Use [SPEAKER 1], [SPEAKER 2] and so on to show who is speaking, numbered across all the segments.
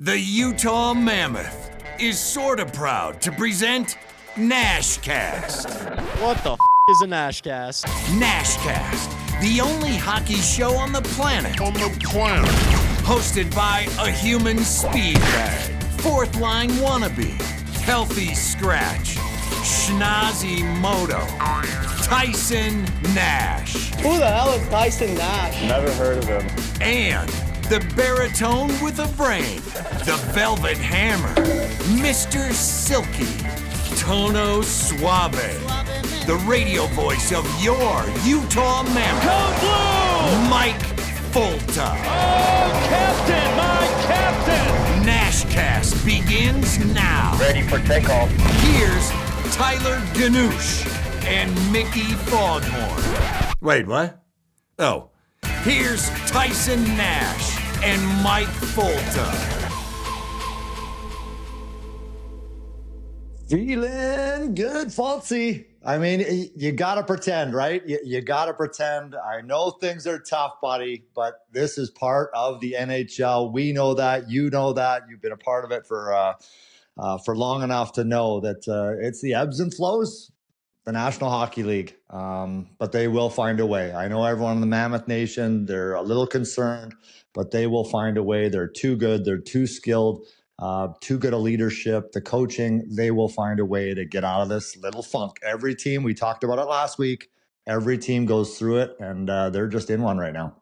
[SPEAKER 1] The Utah Mammoth is sorta proud to present NASHCAST.
[SPEAKER 2] What the is a NASHCAST?
[SPEAKER 1] NASHCAST, the only hockey show on the planet. Hosted by a human speed bag, fourth line wannabe, healthy scratch, schnozzy moto, Tyson Nash.
[SPEAKER 2] Who the hell is Tyson Nash?
[SPEAKER 3] Never heard of him.
[SPEAKER 1] And the baritone with a brain, the velvet hammer, Mr. Silky, Tono Suave, the radio voice of your Utah Mammoth,
[SPEAKER 4] Code Blue!
[SPEAKER 1] Mike Folta.
[SPEAKER 4] Oh, Captain, my Captain!
[SPEAKER 1] NASHCAST begins now.
[SPEAKER 3] Ready for takeoff.
[SPEAKER 1] Here's Tyler Ganoush and Mickey Foghorn. Wait, what? Oh, here's Tyson Nash and Mike Folta.
[SPEAKER 5] Feeling good, Falsey. I mean, you got to pretend, right? You got to pretend. I know things are tough, buddy, but this is part of the NHL. We know that. You know that. You've been a part of it for long enough to know that it's the ebbs and flows, the National Hockey League. But they will find a way. I know everyone in the Mammoth Nation, they're a little concerned, but they will find a way. They're too good. They're too skilled. Too good a leadership, the coaching, they will find a way to get out of this little funk. Every team, we talked about it last week, every team goes through it, and they're just in one right now.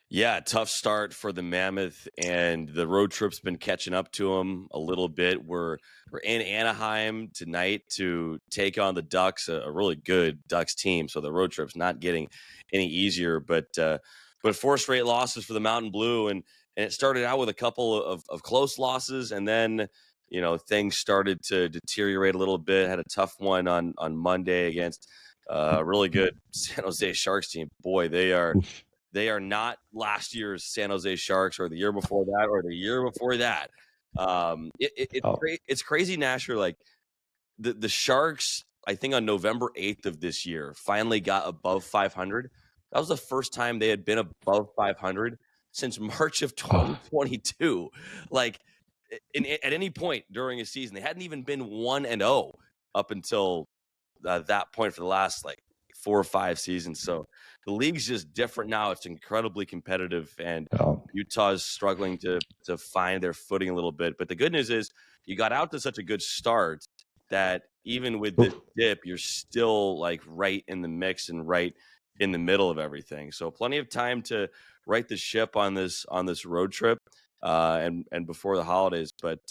[SPEAKER 6] Yeah, tough start for the Mammoth, and the road trip's been catching up to them a little bit. We're in Anaheim tonight to take on the Ducks, a really good Ducks team, so the road trip's not getting any easier, but 4 straight losses for the Mountain Blue, and it started out with a couple of close losses, and then, you know, things started to deteriorate a little bit. Had a tough one on Monday against a really good San Jose Sharks team. Boy, they are not last year's San Jose Sharks or the year before that or the year before that. It's crazy, Nasher. Like the Sharks, I think on November 8th of this year, finally got above 500. That was the first time they had been above 500 since March of 2022. Like at any point during a season, they hadn't even been 1-0 up until that point for the last like 4 or 5 seasons. So the league's just different now. It's incredibly competitive, and Utah's struggling to find their footing a little bit. But the good news is you got out to such a good start that even with this dip, you're still like right in the mix and right in the middle of everything. So plenty of time to right the ship on this road trip and before the holidays. But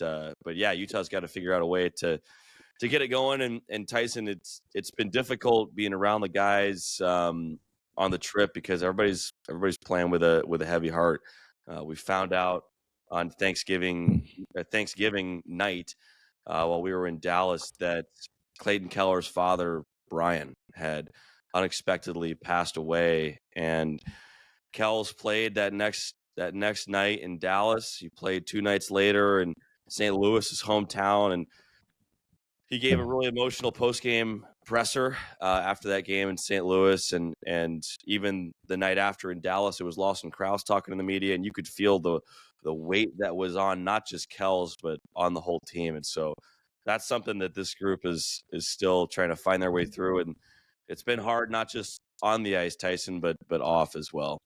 [SPEAKER 6] yeah, Utah's got to figure out a way to get it going. And Tyson, it's been difficult being around the guys on the trip because everybody's playing with a heavy heart. We found out on Thanksgiving night while we were in Dallas that Clayton Keller's father, Brian, had unexpectedly passed away, and Kells played that next night in Dallas. He played 2 nights later in St. Louis, his hometown, and he gave a really emotional post-game presser after that game in St. Louis, and even the night after in Dallas, it was Lawson Krause talking to the media, and you could feel the weight that was on not just Kells but on the whole team. And so that's something that this group is still trying to find their way through, and it's been hard not just on the ice, Tyson, but off as well.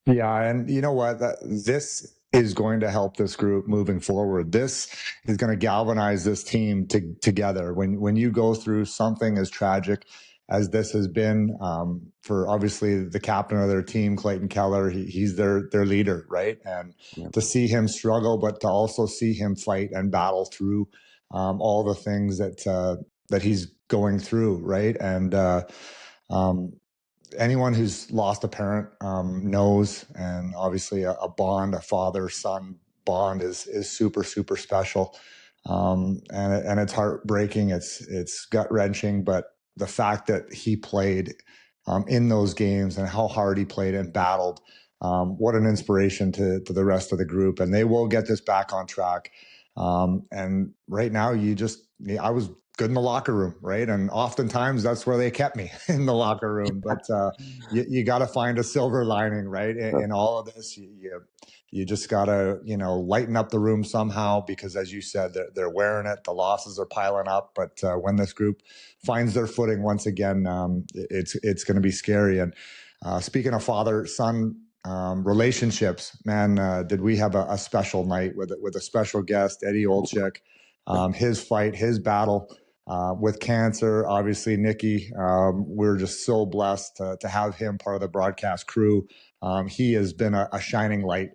[SPEAKER 5] Yeah, and you know what? This is going to help this group moving forward. This is going to galvanize this team together. When you go through something as tragic as this has been for obviously the captain of their team, Clayton Keller, he's their leader, right? And to see him struggle, but to also see him fight and battle through all the things that he's going through, right? And anyone who's lost a parent knows, and obviously a bond, a father-son bond is super, super special. And it's heartbreaking. It's gut-wrenching, but the fact that he played in those games and how hard he played and battled, what an inspiration to the rest of the group. And they will get this back on track. And right now I was good in the locker room, right? And oftentimes that's where they kept me, in the locker room. But you got to find a silver lining, right? In all of this, you just got to, lighten up the room somehow, because as you said, they're wearing it. The losses are piling up. But when this group finds their footing once again, it's going to be scary. And speaking of father-son relationships, man, did we have a special night with a special guest, Eddie Olczyk, his fight, his battle with cancer. Obviously, Nicky, we're just so blessed to have him part of the broadcast crew. He has been a shining light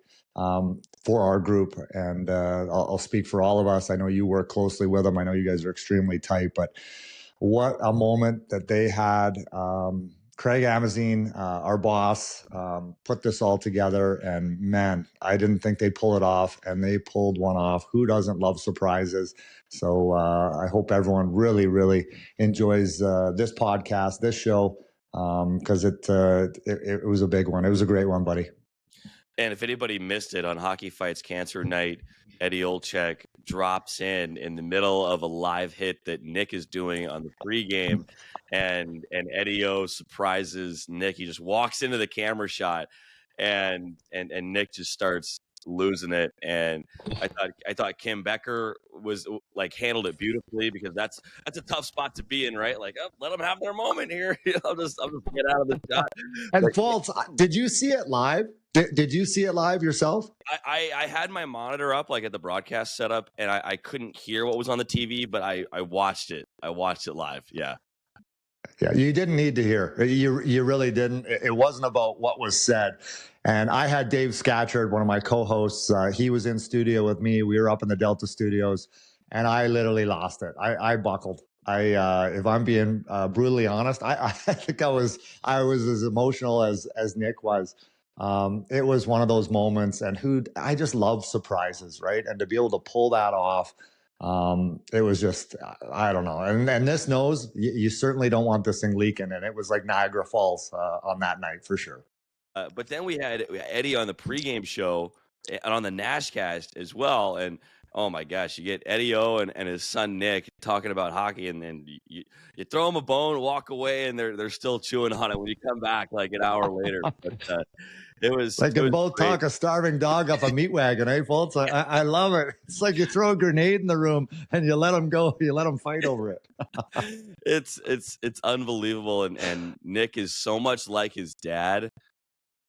[SPEAKER 5] for our group, and I'll speak for all of us. I know you work closely with him. I know you guys are extremely tight, but what a moment that they had. Craig Amazine, our boss, put this all together, and man, I didn't think they'd pull it off, and they pulled one off. Who doesn't love surprises? So I hope everyone really, really enjoys this podcast, this show, because it was a big one. It was a great one, buddy.
[SPEAKER 6] And if anybody missed it on Hockey Fights Cancer Night, Eddie Olczyk drops in the middle of a live hit that Nick is doing on the pregame, and Eddie O surprises Nick. He just walks into the camera shot, and Nick just starts losing it. And I thought Kim Becker was handled it beautifully, because that's a tough spot to be in, right? Let them have their moment here. I'll just get out of the shot.
[SPEAKER 5] And Fultz, did you see it live? Did you see it live yourself?
[SPEAKER 6] I had my monitor up at the broadcast setup, and I couldn't hear what was on the TV, but I watched it. I watched it live. Yeah.
[SPEAKER 5] Yeah, you didn't need to hear. You really didn't. It wasn't about what was said. And I had Dave Scatchard, one of my co-hosts. He was in studio with me. We were up in the Delta studios, and I literally lost it. I buckled. If I'm being brutally honest, I think I was as emotional as Nick was. It was one of those moments, and I just love surprises, right? And to be able to pull that off, it was just, I don't know. And this knows you certainly don't want this thing leaking. And it was like Niagara Falls on that night for sure.
[SPEAKER 6] But then we had Eddie on the pregame show and on the NASHCAST as well. And oh my gosh, you get Eddie O and his son Nick talking about hockey, and then you throw them a bone, walk away, and they're still chewing on it when you come back an hour later. But it was
[SPEAKER 5] they can both great. Talk a starving dog up a meat wagon, eh, folks? I love it. It's like you throw a grenade in the room and you let them go. You let them fight over it.
[SPEAKER 6] It's unbelievable, and Nick is so much like his dad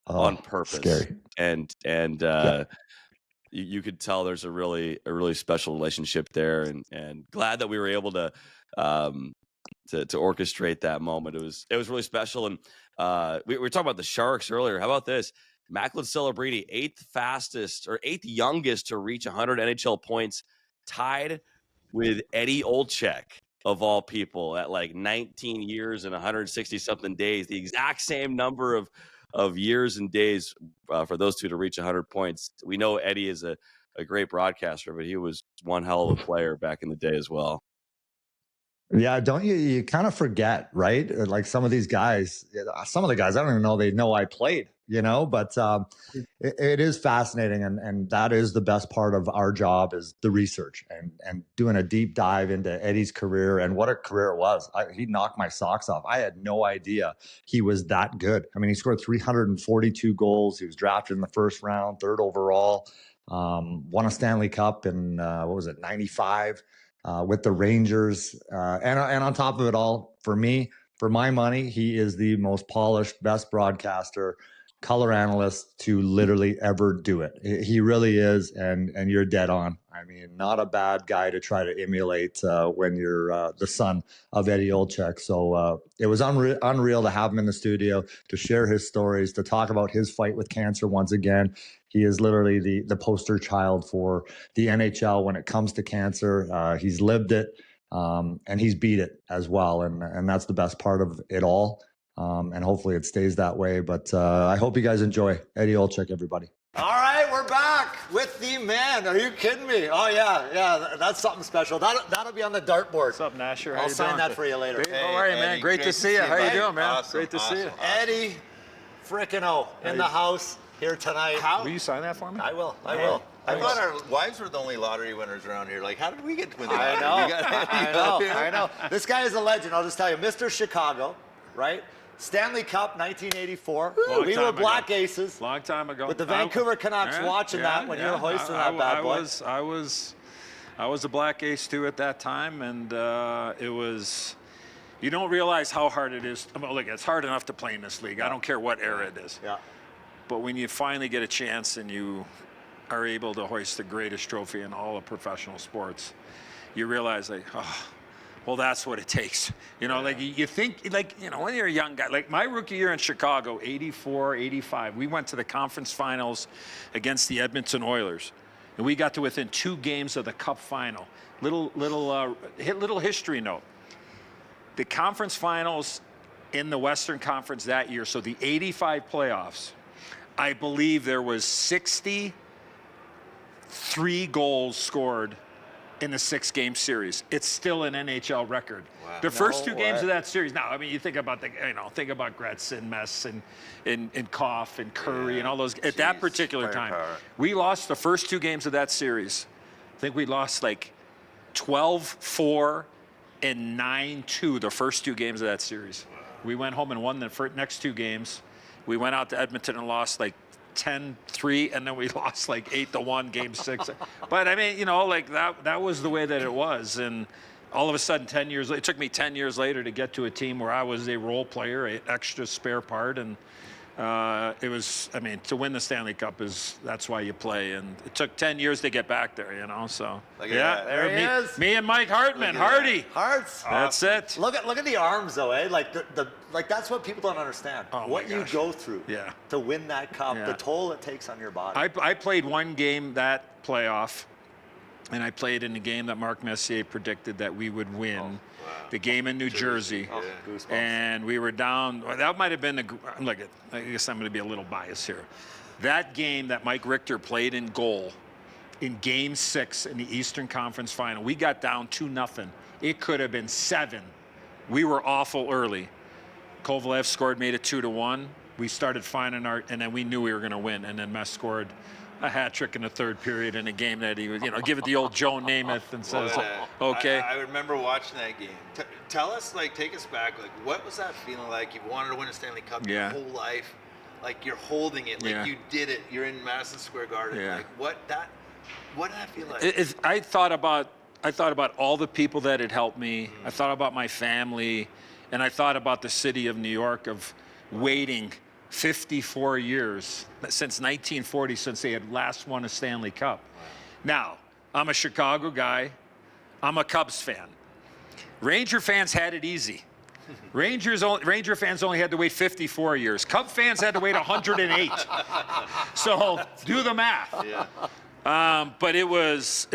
[SPEAKER 6] on purpose.
[SPEAKER 5] Scary.
[SPEAKER 6] And you could tell there's a really special relationship there, and glad that we were able to orchestrate that moment. It was really special. And we were talking about the Sharks earlier. How about this? Macklin Celebrity, eighth youngest to reach 100 NHL points, tied with Eddie Olczyk, of all people, at 19 years and 160 something days. The exact same number of years and days for those two to reach 100 points. We know Eddie is a great broadcaster, but he was one hell of a player back in the day as well.
[SPEAKER 5] Yeah, don't you kind of forget, right? Like some of the guys, I don't even know they know I played, but it is fascinating. And that is the best part of our job, is the research and doing a deep dive into Eddie's career, and what a career it was. He knocked my socks off. I had no idea he was that good. I mean, he scored 342 goals. He was drafted in the first round, 3rd overall, won a Stanley Cup in, 95. With the Rangers, and on top of it all, for my money, he is the most polished, best broadcaster, color analyst to literally ever do it. He really is, and you're dead on. I mean, not a bad guy to try to emulate when you're the son of Eddie Olczyk. So it was unreal to have him in the studio, to share his stories, to talk about his fight with cancer once again. He is literally the poster child for the NHL when it comes to cancer. He's lived it, and he's beat it as well. And that's the best part of it all. And hopefully it stays that way. But I hope you guys enjoy Eddie Olczyk, everybody. All right, we're back with the man. Are you kidding me? Oh, yeah, that's something special. That'll be on the dartboard.
[SPEAKER 3] What's up, Nasher?
[SPEAKER 5] I'll sign that for you later.
[SPEAKER 3] Don't worry, man. Great to see you. How you doing, man?
[SPEAKER 5] Awesome,
[SPEAKER 3] Great to see you.
[SPEAKER 5] Eddie frickin' O in the house here tonight.
[SPEAKER 3] Will you sign that for me?
[SPEAKER 5] I will.
[SPEAKER 7] I thought our wives were the only lottery winners around here. Like, how did we get to win the lottery?
[SPEAKER 5] I know. This guy is a legend. I'll just tell you, Mr. Chicago, right? Stanley Cup, 1984. We were Black Aces.
[SPEAKER 8] Long time ago.
[SPEAKER 5] With the Vancouver Canucks watching that when you were hoisting that bad boy.
[SPEAKER 8] I was a Black Ace too at that time, and it was. You don't realize how hard it is. I mean, look, it's hard enough to play in this league. I don't care what era it is.
[SPEAKER 5] Yeah.
[SPEAKER 8] But when you finally get a chance and you are able to hoist the greatest trophy in all of professional sports, you realize, like, oh, well, that's what it takes. You know, like you think, like, you know, when you're a young guy, like my rookie year in Chicago, 84, 85, we went to the conference finals against the Edmonton Oilers. And we got to within 2 games of the Cup final. Little history note. The conference finals in the Western Conference that year, so the 85 playoffs, I believe there was 63 goals scored in the 6-game series. It's still an NHL record. Wow. The first 2 games of that series. Now, I mean, you think about think about Gretzky, Mess, and Koff and Curry and all those. At that particular time, we lost the first 2 games of that series. I think we lost like 12-4 and 9-2 the first 2 games of that series. Wow. We went home and won the next 2 games. We went out to Edmonton and lost like 10-3, and then we lost like 8-1 game 6. But I mean, you know, like that was the way that it was. And all of a sudden, 10 years, it took me 10 years later to get to a team where I was a role player, an extra spare part. And it was, I mean, to win the Stanley Cup that's why you play. And it took 10 years to get back there, you know, so.
[SPEAKER 5] There he is.
[SPEAKER 8] Me and Mike Hartman, Hardy.
[SPEAKER 5] Hearts.
[SPEAKER 8] That's it.
[SPEAKER 5] Look at the arms though, eh? Like like that's what people don't understand.
[SPEAKER 8] Oh,
[SPEAKER 5] what you go through to win that cup, the toll it takes on your body.
[SPEAKER 8] I played one game that playoff, and I played in the game that Mark Messier predicted that we would win. The game in New Jersey. And we were down. That might have been look, I guess I'm going to be a little biased here. That game that Mike Richter played in goal in Game 6 in the Eastern Conference Final, we got down 2-0. It could have been 7. We were awful early. Kovalev scored, made it 2-1. We started finding and then we knew we were going to win. And then Mess scored a hat trick in the 3rd period in a game that he was, you know, give it the old Joe Namath and says, okay.
[SPEAKER 7] I remember watching that game. Tell us, like, take us back. Like, what was that feeling like? You wanted to win a Stanley Cup your whole life. Like, you're holding it. Like, you did it. You're in Madison Square Garden. Like, what did that feel like?
[SPEAKER 8] I thought about all the people that had helped me. I thought about my family, and I thought about the city of New York of waiting 54 years since 1940, since they had last won a Stanley Cup. Now, I'm a Chicago guy. I'm a Cubs fan. Ranger fans had it easy. Ranger fans only had to wait 54 years. Cub fans had to wait 108. So do the math. But it was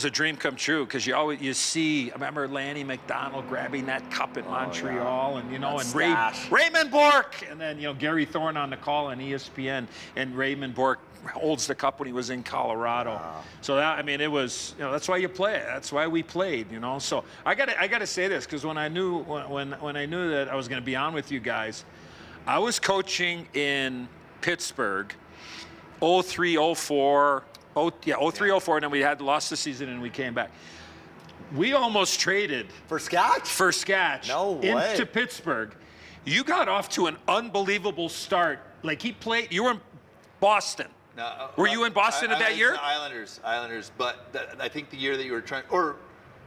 [SPEAKER 8] a dream come true, because you see. I remember Lanny McDonald grabbing that cup in Montreal, and and Raymond Bourque, and then Gary Thorne on the call on ESPN, and Raymond Bourque holds the cup when he was in Colorado. So it was that's why you play. That's why we played. So I gotta say this, because when I knew that I was going to be on with you guys, I was coaching in Pittsburgh, 03-04. 03-04, and then we had lost the season and we came back. We almost traded
[SPEAKER 5] for Skach?
[SPEAKER 8] No way. Into Pittsburgh. You got off to an unbelievable start. Like, he played, you were in Boston.
[SPEAKER 7] No,
[SPEAKER 8] were you in Boston at that year?
[SPEAKER 7] Islanders, but I think the year that you were trying, or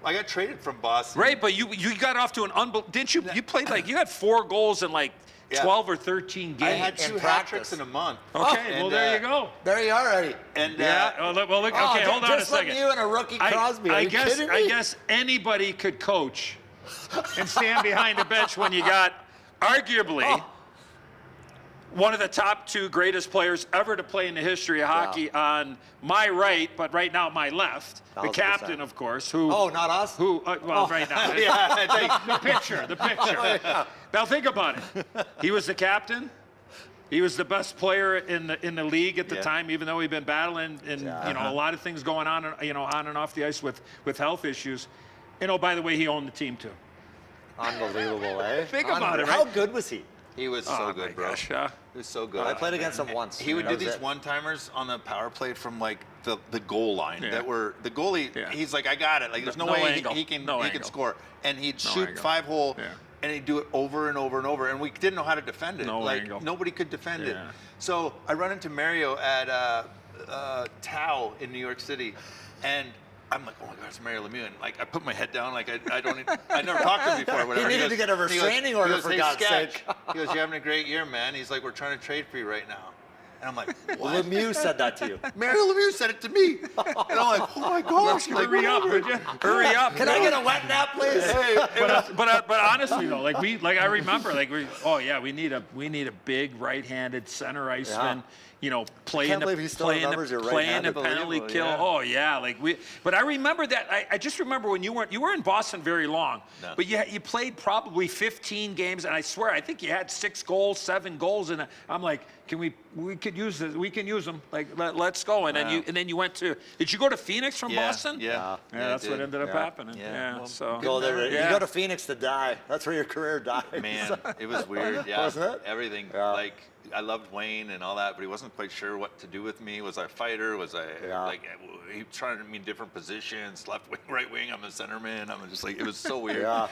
[SPEAKER 7] I got traded from Boston.
[SPEAKER 8] Right, but you got off to an unbelievable, didn't you? You played you had 4 goals in 12 or 13 games. I
[SPEAKER 7] had 2 hat tricks in a month.
[SPEAKER 8] Okay, well, there you go.
[SPEAKER 5] There you are already.
[SPEAKER 7] And
[SPEAKER 8] look, okay, hold on a second.
[SPEAKER 5] Just like you and a rookie Crosby.
[SPEAKER 8] I guess anybody could coach and stand behind a bench when you got arguably one of the top 2 greatest players ever to play in the history of hockey on my right, but right now my left. 100%. The captain, of course, who...
[SPEAKER 5] Oh, not us?
[SPEAKER 8] Right now. The picture. Now think about it. He was the captain. He was the best player in the league at the time, even though he'd been battling and a lot of things going on, on and off the ice with health issues. By the way, he owned the team too.
[SPEAKER 5] Unbelievable, eh?
[SPEAKER 8] Think about it, right?
[SPEAKER 5] How good was he?
[SPEAKER 7] He was so good, bro.
[SPEAKER 8] Gosh,
[SPEAKER 7] It was so good.
[SPEAKER 9] I played against him once.
[SPEAKER 7] He would do these one-timers on the power play from like the goal line that were the goalie. Yeah. He's like, I got it. Like there's no way he can score, and he'd shoot 5-hole, and he'd do it over and over and over, and we didn't know how to defend it. Nobody could defend it. So I run into Mario at Tao in New York City, and I'm like, oh my God, it's Mario Lemieux. And like, I put my head down, like I never talked to him before. Whatever.
[SPEAKER 9] He needed to get a restraining order for God's sake.
[SPEAKER 7] He goes, you're having a great year, man. He's like, we're trying to trade for you right now. And I'm like, what?
[SPEAKER 9] Lemieux said that to you.
[SPEAKER 7] Mario Lemieux said it to me. And I'm like, oh my gosh.
[SPEAKER 8] Hurry up, would you? Hurry up.
[SPEAKER 9] Can I get a wet nap, please?
[SPEAKER 8] Hey, but honestly though, I remember, we need a big right-handed center iceman. You know, playing the penalty kill. Yeah. Oh yeah, but I remember that. I just remember when you were in Boston very long, but you played probably 15 games, and I swear I think you had 6 goals, 7 goals, and I'm like, we could use this. We can use them. Like let's go. And then you went to. Did you go to Phoenix from Boston?
[SPEAKER 7] Yeah.
[SPEAKER 8] That's what ended up happening. Yeah. Well, so
[SPEAKER 9] go there. You go to Phoenix to die. That's where your career died.
[SPEAKER 7] Man, it was weird. Yeah,
[SPEAKER 9] wasn't it?
[SPEAKER 7] Everything I loved Wayne and all that, but he wasn't quite sure what to do with me. Was I a fighter? Was I he was trying to mean different positions, left wing, right wing. I'm a centerman. I'm just like, it was so weird. I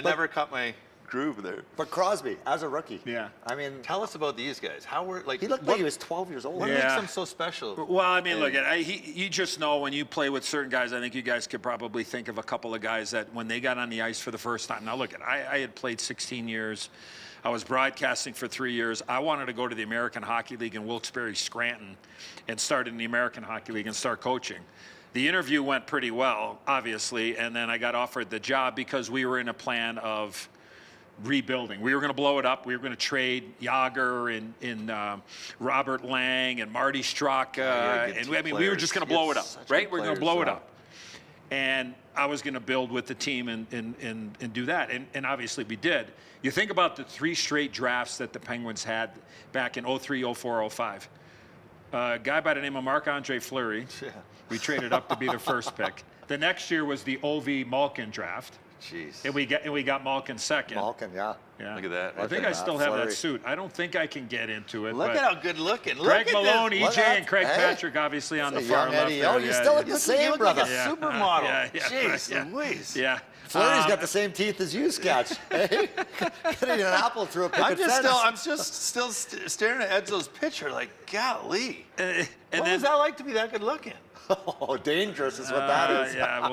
[SPEAKER 7] never caught my groove there.
[SPEAKER 9] But Crosby, as a rookie.
[SPEAKER 8] Yeah.
[SPEAKER 9] I mean,
[SPEAKER 7] tell us about these guys. How were
[SPEAKER 9] he looked like he was 12 years old.
[SPEAKER 7] What makes them so special?
[SPEAKER 8] Well, I mean, look, you just know when you play with certain guys. I think you guys could probably think of a couple of guys that when they got on the ice for the first time. Now, look, I had played 16 years. I was broadcasting for 3 years. I wanted to go to the American Hockey League in Wilkes-Barre, Scranton, and start in the American Hockey League and start coaching. The interview went pretty well, obviously, and then I got offered the job because we were in a plan of rebuilding. We were going to blow it up. We were going to trade Yager and Robert Lang and Marty Straka, and we were just going to blow it up, right? We're going to blow it up. And I was going to build with the team and do that. And obviously we did. You think about the 3 straight drafts that the Penguins had back in 03, 04, 05. A guy by the name of Marc-Andre Fleury. We traded up to be the first pick. The next year was the O.V. Malkin draft.
[SPEAKER 7] Jeez.
[SPEAKER 8] And we got Malkin second.
[SPEAKER 9] Malkin, yeah.
[SPEAKER 7] Look at that.
[SPEAKER 8] I think I still have that suit. I don't think I can get into it.
[SPEAKER 7] Look at how good looking.
[SPEAKER 8] Greg Malone, EJ, and Craig Patrick, obviously on the far left.
[SPEAKER 9] Oh, you still look the same, brother.
[SPEAKER 7] Like a supermodel. Jeez Louise.
[SPEAKER 8] Yeah.
[SPEAKER 9] Fleury's got the same teeth as you, Sketch. Hey? Getting an apple through a picket fence.
[SPEAKER 7] I'm just still staring at Edzo's picture like, golly. What was that like to be that good looking?
[SPEAKER 9] Oh, dangerous is what that is.
[SPEAKER 8] Yeah,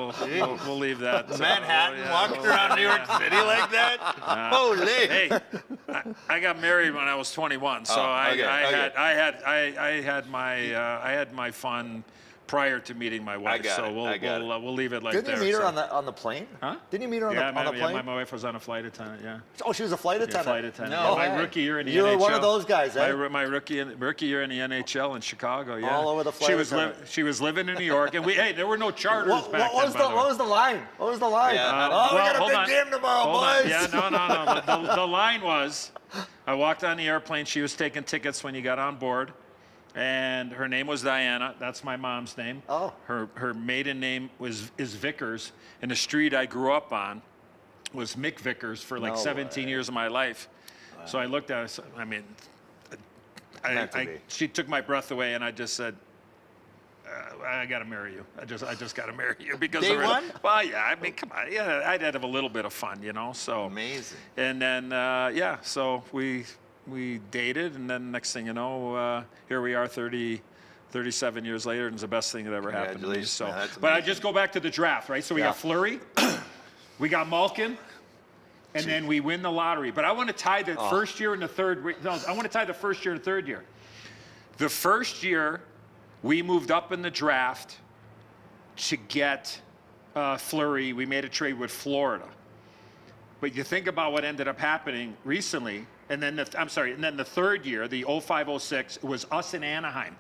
[SPEAKER 8] we'll leave that.
[SPEAKER 7] Manhattan, walking around New York City like that? Holy!
[SPEAKER 8] Hey, I got married when I was 21, so I had my fun prior to meeting my wife. So we'll leave it like that.
[SPEAKER 9] Didn't you meet her on the plane?
[SPEAKER 8] Huh?
[SPEAKER 9] Didn't you meet her on the plane?
[SPEAKER 8] Yeah, my wife was on a flight attendant. Yeah.
[SPEAKER 9] Oh, she was a flight attendant.
[SPEAKER 8] Flight attendant.
[SPEAKER 7] No,
[SPEAKER 8] my rookie year in the NHL.
[SPEAKER 9] You were one of those guys, eh?
[SPEAKER 8] My rookie year in the NHL in Chicago. Yeah.
[SPEAKER 9] All over the flight.
[SPEAKER 8] She was living in New York, and there were no charters back then.
[SPEAKER 9] What was the line? What was the line?
[SPEAKER 7] Yeah.
[SPEAKER 9] We got a big game tomorrow, boys.
[SPEAKER 8] Yeah, no. The line was, I walked on the airplane. She was taking tickets when you got on board. And her name was Diana. That's my mom's name.
[SPEAKER 9] Oh.
[SPEAKER 8] Her maiden name is Vickers. And the street I grew up on was Mick Vickers for 17 years of my life. Wow. So I looked at her. I mean, she took my breath away, and I just said, I got to marry you. I just got to marry you because
[SPEAKER 7] Day one?
[SPEAKER 8] Well, yeah. I mean, come on. Yeah, I'd have a little bit of fun, you know. So
[SPEAKER 7] amazing.
[SPEAKER 8] And then so we dated, and then next thing you know, here we are 37 years later, and it's the best thing that ever happened to me. So, but I just go back to the draft, right? So we got Fleury, we got Malkin, and then we win the lottery. But I want to tie the first year and the third. No, I want to tie the first year and third year. The first year, we moved up in the draft to get Fleury. We made a trade with Florida. But you think about what ended up happening recently. And then the third year, the 05-06, it was us in Anaheim.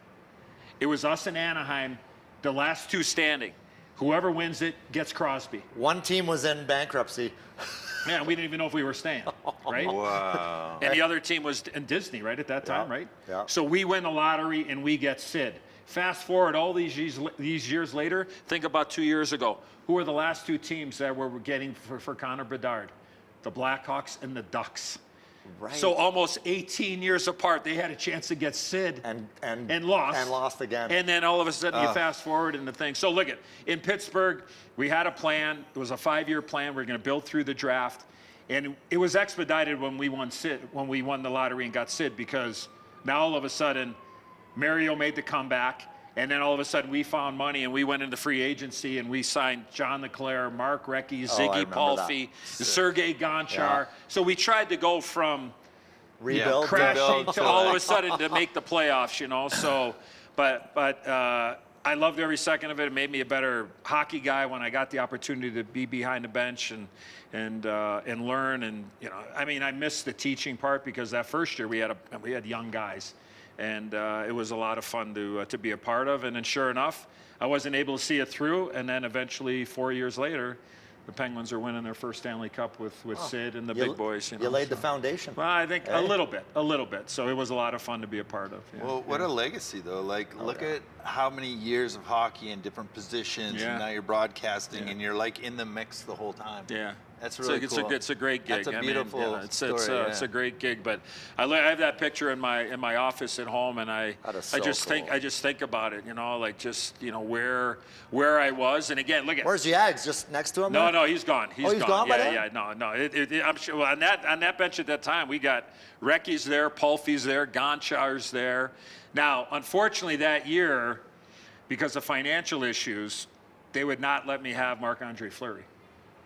[SPEAKER 8] It was us in Anaheim, the last 2 standing. Whoever wins it gets Crosby.
[SPEAKER 9] One team was in bankruptcy.
[SPEAKER 8] Man, we didn't even know if we were staying, right?
[SPEAKER 7] Wow.
[SPEAKER 8] And the other team was in Disney, right, at that time, right?
[SPEAKER 9] Yeah.
[SPEAKER 8] So we win the lottery and we get Sid. Fast forward all these years later, think about 2 years ago. Who were the last 2 teams that were getting for Connor Bedard? The Blackhawks and the Ducks.
[SPEAKER 9] Right.
[SPEAKER 8] So almost 18 years apart, they had a chance to get Sid
[SPEAKER 9] and
[SPEAKER 8] lost.
[SPEAKER 9] And lost again.
[SPEAKER 8] And then all of a sudden you fast forward in the thing. So look in Pittsburgh, we had a plan. It was a 5-year plan. We were going to build through the draft. And it was expedited when we won the lottery and got Sid, because now all of a sudden Mario made the comeback. And then all of a sudden we found money and we went into free agency and we signed John LeClaire, Mark Recchi, Ziggy Palffy, Sergei Gonchar. Yeah. So we tried to go from
[SPEAKER 9] rebuild
[SPEAKER 8] crashing to all of a sudden to make the playoffs, you know. So, but I loved every second of it. It made me a better hockey guy when I got the opportunity to be behind the bench and learn. And you know, I mean, I missed the teaching part because that first year we had young guys. And it was a lot of fun to be a part of. And then sure enough, I wasn't able to see it through. And then eventually 4 years later, the Penguins are winning their first Stanley Cup with Sid and the big boys. You
[SPEAKER 9] laid the foundation.
[SPEAKER 8] Well, I think a little bit. So it was a lot of fun to be a part of. Yeah.
[SPEAKER 7] Well, what a legacy, though. Like, look at how many years of hockey in different positions, and now you're broadcasting, and you're like in the mix the whole time.
[SPEAKER 8] Yeah.
[SPEAKER 7] That's really cool.
[SPEAKER 8] It's a great gig.
[SPEAKER 7] That's a beautiful story.
[SPEAKER 8] It's a great gig. But I have that picture in my office at home, and I just think about it. You know, like just where I was. And again, look at
[SPEAKER 9] where's Yags? Just next to him?
[SPEAKER 8] No, he's gone. He's
[SPEAKER 9] gone.
[SPEAKER 8] Yeah. No. I'm sure. Well, on that bench at that time, we got Recchi's there, Palffy's there, Gonchar's there. Now, unfortunately, that year, because of financial issues, they would not let me have Marc-Andre Fleury,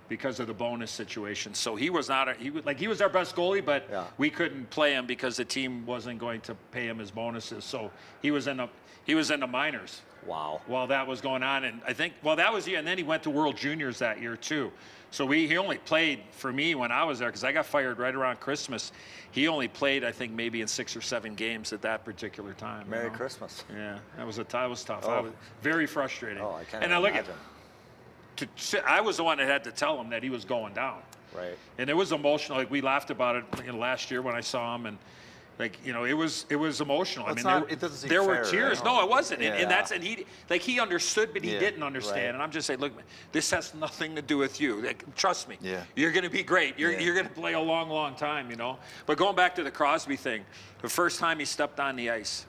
[SPEAKER 8] because of the bonus situation. So he was our best goalie, but we couldn't play him because the team wasn't going to pay him his bonuses. So he was in the minors.
[SPEAKER 9] Wow.
[SPEAKER 8] While that was going on, and I think that was and then he went to World Juniors that year too. So he only played for me when I was there, because I got fired right around Christmas. He only played, I think, maybe in 6 or 7 games at that particular time.
[SPEAKER 9] Merry Christmas.
[SPEAKER 8] Yeah, that was tough. I was very frustrating.
[SPEAKER 9] Oh, I can't
[SPEAKER 8] imagine. Look at. I was the one that had to tell him that he was going down.
[SPEAKER 9] Right.
[SPEAKER 8] And it was emotional. Like, we laughed about it last year when I saw him, and it was emotional.
[SPEAKER 7] Well, it doesn't seem
[SPEAKER 8] there were
[SPEAKER 7] fair,
[SPEAKER 8] tears.
[SPEAKER 7] right?
[SPEAKER 8] No, it wasn't.
[SPEAKER 7] Yeah.
[SPEAKER 8] And he understood, but he didn't understand.
[SPEAKER 9] Right.
[SPEAKER 8] And I'm just saying, look, this has nothing to do with you. Like, trust me.
[SPEAKER 7] Yeah.
[SPEAKER 8] You're going to be great. You're going to play a long, long time, But going back to the Crosby thing, the first time he stepped on the ice,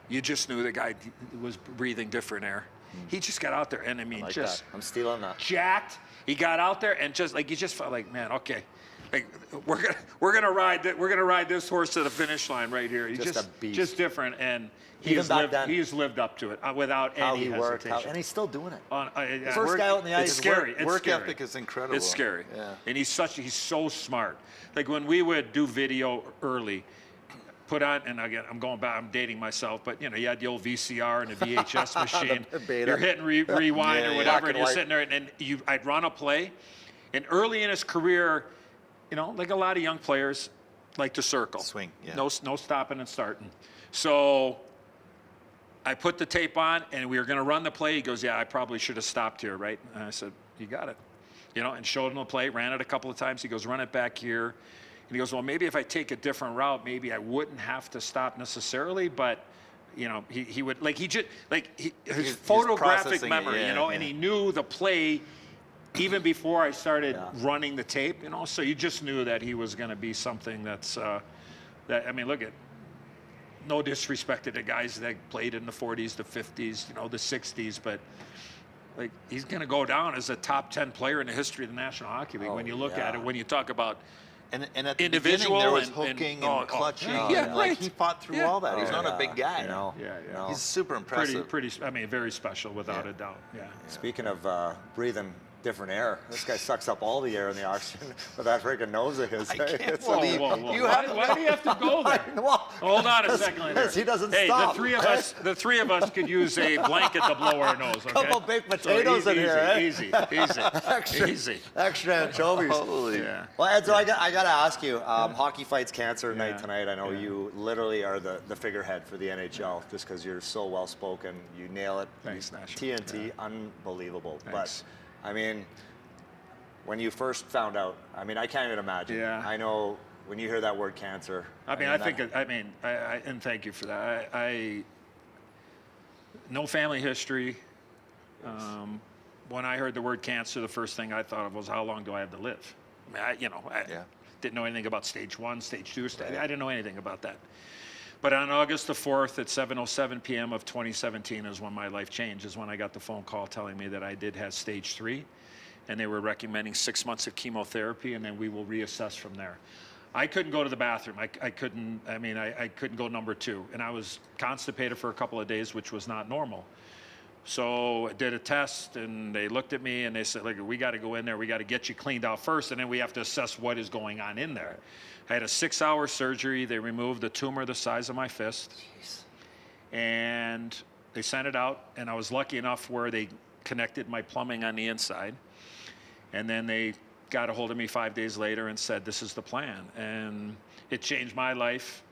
[SPEAKER 8] you just knew the guy was breathing different air. He just got out there, and
[SPEAKER 9] that. I'm stealing that.
[SPEAKER 8] Jacked. He got out there, and you just felt like, man, okay, like we're gonna ride this horse to the finish line right here. He's
[SPEAKER 9] just a beast.
[SPEAKER 8] Just different, and he's lived up to it without any hesitation.
[SPEAKER 9] And he's still doing it.
[SPEAKER 8] First
[SPEAKER 9] First guy out on the ice.
[SPEAKER 8] It's scary.
[SPEAKER 7] Work ethic is incredible.
[SPEAKER 8] It's scary.
[SPEAKER 7] Yeah.
[SPEAKER 8] And he's so smart. Like, when we would do video early, put on, and again, I'm going back, I'm dating myself, but you had the old VCR and the VHS machine. You're hitting rewind or whatever, and you're sitting there, and I'd run a play. And early in his career, like a lot of young players, like to circle.
[SPEAKER 7] Swing, yeah.
[SPEAKER 8] No stopping and starting. So I put the tape on, and we were going to run the play. He goes, yeah, I probably should have stopped here, right? And I said, you got it. And showed him the play, ran it a couple of times. He goes, run it back here. And he goes, well, maybe if I take a different route, maybe I wouldn't have to stop necessarily, but he would, his photographic memory, and he knew the play even before I started running the tape, so you just knew that he was going to be something that's, look at, no disrespect to the guys that played in the 40s, the 50s, the 60s, but he's going to go down as a top 10 player in the history of the National Hockey League when you look at it, when you talk about
[SPEAKER 7] And at the
[SPEAKER 8] individual,
[SPEAKER 7] there was hooking and clutching. He fought through all that. He's not a big guy.
[SPEAKER 8] Yeah.
[SPEAKER 7] He's super impressive.
[SPEAKER 8] Very special without a doubt. Yeah.
[SPEAKER 9] Speaking of breathing different air, this guy sucks up all the air in the oxygen with that freaking nose of his.
[SPEAKER 7] I can't
[SPEAKER 8] Whoa. Why do you have to go there? Hold on a second.
[SPEAKER 9] Because he doesn't
[SPEAKER 8] hey,
[SPEAKER 9] stop.
[SPEAKER 8] The three of us could use a blanket to blow our nose. Okay?
[SPEAKER 9] Couple baked potatoes in here.
[SPEAKER 8] Easy.
[SPEAKER 9] Extra anchovies.
[SPEAKER 7] Holy.
[SPEAKER 8] Yeah.
[SPEAKER 9] Well, Edzo, I got to ask you, Hockey Fights Cancer night tonight. I know you literally are the figurehead for the NHL just because you're so well-spoken. You nail it.
[SPEAKER 8] Thanks, Nash.
[SPEAKER 9] TNT, unbelievable.
[SPEAKER 8] Thanks.
[SPEAKER 9] But, I mean, when you first found out, I can't even imagine.
[SPEAKER 8] Yeah.
[SPEAKER 9] I know when you hear that word cancer.
[SPEAKER 8] And thank you for that. I no family history. When I heard the word cancer, the first thing I thought of was, how long do I have to live? didn't know anything about stage 1, stage 2. I didn't know anything about that. But on August the 4th at 7:07 p.m. of 2017 is when my life changed, is when I got the phone call telling me that I did have stage 3, and they were recommending 6 months of chemotherapy, and then we will reassess from there. I couldn't go to the bathroom. I couldn't go number 2. And I was constipated for a couple of days, which was not normal. So I did a test, and they looked at me, and they said, look, we got to go in there. We got to get you cleaned out first, and then we have to assess what is going on in there. I had a 6-hour surgery. They removed a tumor the size of my fist. Jeez. And they sent it out, and I was lucky enough where they connected my plumbing on the inside. And then they got a hold of me 5 days later and said, this is the plan. And it changed my life.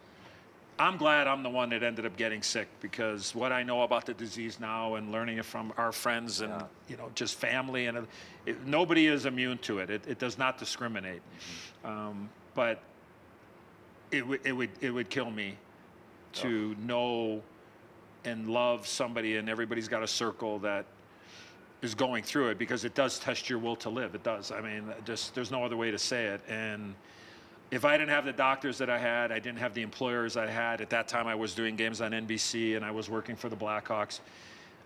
[SPEAKER 8] I'm glad I'm the one that ended up getting sick, because what I know about the disease now and learning it from our friends and just family, and nobody is immune to it. It does not discriminate. But it would kill me to know and love somebody, and everybody's got a circle that is going through it, because it does test your will to live. It does. I mean, there's no other way to say it. And if I didn't have the doctors that I had, I didn't have the employers I had. At that time, I was doing games on NBC, and I was working for the Blackhawks.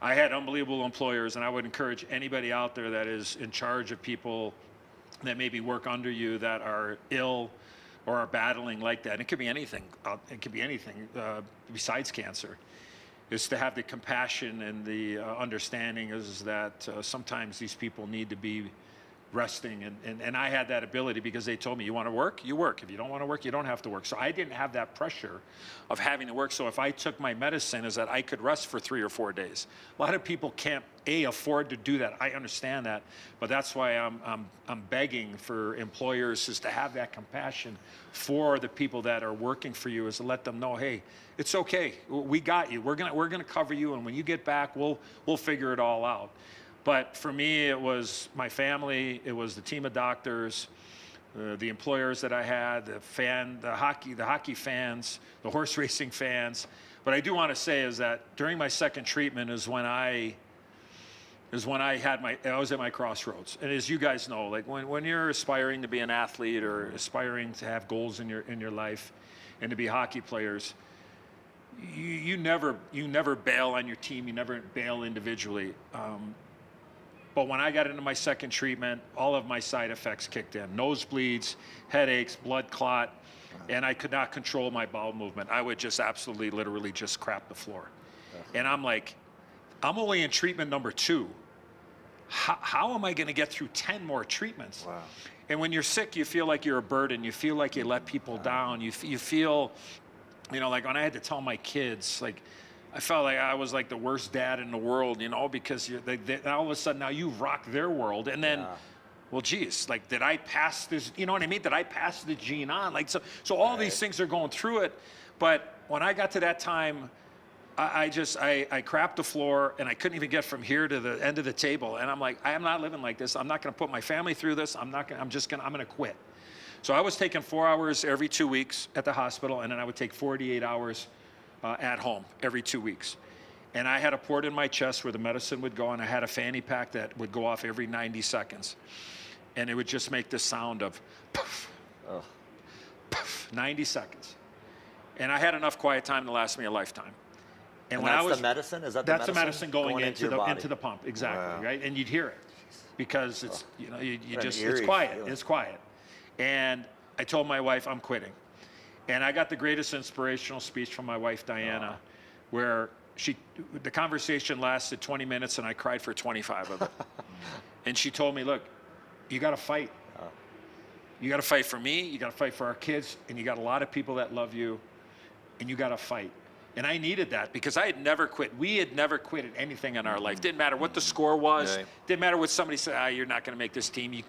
[SPEAKER 8] I had unbelievable employers, and I would encourage anybody out there that is in charge of people that maybe work under you that are ill or are battling like that. It could be anything. It could be anything besides cancer. Is to have the compassion and the understanding is that sometimes these people need to be resting, and I had that ability, because they told me, you want to work, you work. If you don't want to work, you don't have to work. So I didn't have that pressure of having to work. So if I took my medicine, is that I could rest for 3 or 4 days. A lot of people can't afford to do that. I understand that, but that's why I'm begging for employers is to have that compassion for the people that are working for you, is to let them know, hey, it's okay. We got you. We're gonna cover you, and when you get back, we'll figure it all out. But for me, it was my family, it was the team of doctors, the employers that I had, the hockey fans, the horse racing fans. But I do want to say is that during my second treatment is when I was at my crossroads. And as you guys know, like when you're aspiring to be an athlete or aspiring to have goals in your life and to be hockey players, you never bail on your team, you never bail individually. But when I got into my second treatment, all of my side effects kicked in. Nosebleeds, headaches, blood clot, and I could not control my bowel movement. I would just absolutely, literally just crap the floor. And I'm like, I'm only in treatment number 2. How am I gonna get through 10 more treatments? Wow. And when you're sick, you feel like you're a burden. You feel like you let people down. You feel, like when I had to tell my kids, like, I felt like I was like the worst dad in the world, because all of a sudden now you rock their world. And then, well, geez, like, did I pass this, you know what I mean? Did I pass the gene on? Like, so all these things are going through it. But when I got to that time, I crapped the floor, and I couldn't even get from here to the end of the table. And I'm like, I am not living like this. I'm not going to put my family through this. I'm going to quit. So I was taking 4 hours every 2 weeks at the hospital, and then I would take 48 hours at home every 2 weeks. And I had a port in my chest where the medicine would go, and I had a fanny pack that would go off every 90 seconds. And it would just make the sound of puff, puff, 90 seconds. And I had enough quiet time to last me a lifetime.
[SPEAKER 9] And that's the medicine? Is that
[SPEAKER 8] that's the medicine going into the pump, exactly,
[SPEAKER 9] wow.
[SPEAKER 8] right? And you'd hear it, because it's, it's quiet, feeling. It's quiet. And I told my wife, I'm quitting. And I got the greatest inspirational speech from my wife, Diana, where the conversation lasted 20 minutes, and I cried for 25 of it. And she told me, look, you got to fight. You got to fight for me, you got to fight for our kids, and you got a lot of people that love you, and you got to fight. And I needed that, because I had never quit. We had never quit at anything in our life. Didn't matter what the score was. Right. Didn't matter what somebody said, you're not going to make this team. You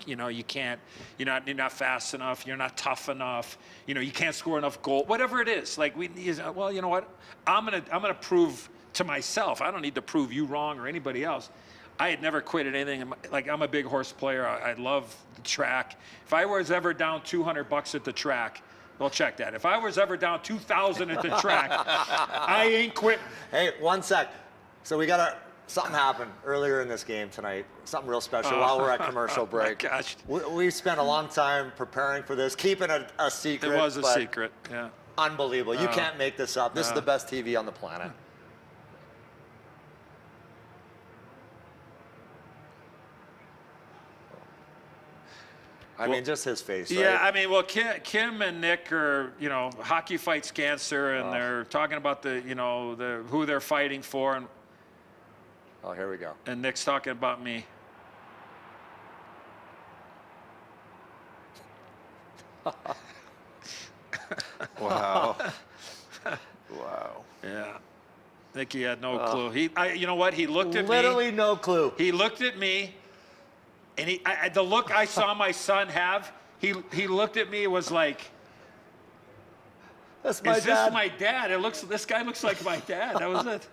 [SPEAKER 8] can't. You're not fast enough. You're not tough enough. You can't score enough goals. Whatever it is. Like, well, you know what? I'm gonna prove to myself. I don't need to prove you wrong or anybody else. I had never quit at anything. Like, I'm a big horse player. I love the track. If I was ever down $200 at the track, well, check that. If I was ever down 2,000 at the track, I ain't quitting.
[SPEAKER 9] Hey, one sec. So we got something happened earlier in this game tonight. Something real special while we're at commercial break.
[SPEAKER 8] Oh my gosh.
[SPEAKER 9] We spent a long time preparing for this, keeping it a secret.
[SPEAKER 8] It was a secret, yeah.
[SPEAKER 9] Unbelievable. You can't make this up. This is the best TV on the planet. I mean, just his face, right?
[SPEAKER 8] Yeah, I mean, well, Kim and Nick are, hockey fights cancer, and they're talking about who they're fighting for, and
[SPEAKER 9] here we go.
[SPEAKER 8] And Nick's talking about me.
[SPEAKER 3] Wow.
[SPEAKER 8] Wow. Yeah. Nicky had no clue. You know what? He looked at me.
[SPEAKER 9] Literally no clue.
[SPEAKER 8] He looked at me, and the look I saw my son have, he looked at me, was like,
[SPEAKER 9] That's my
[SPEAKER 8] is
[SPEAKER 9] dad.
[SPEAKER 8] this my dad? This guy looks like my dad. That was it.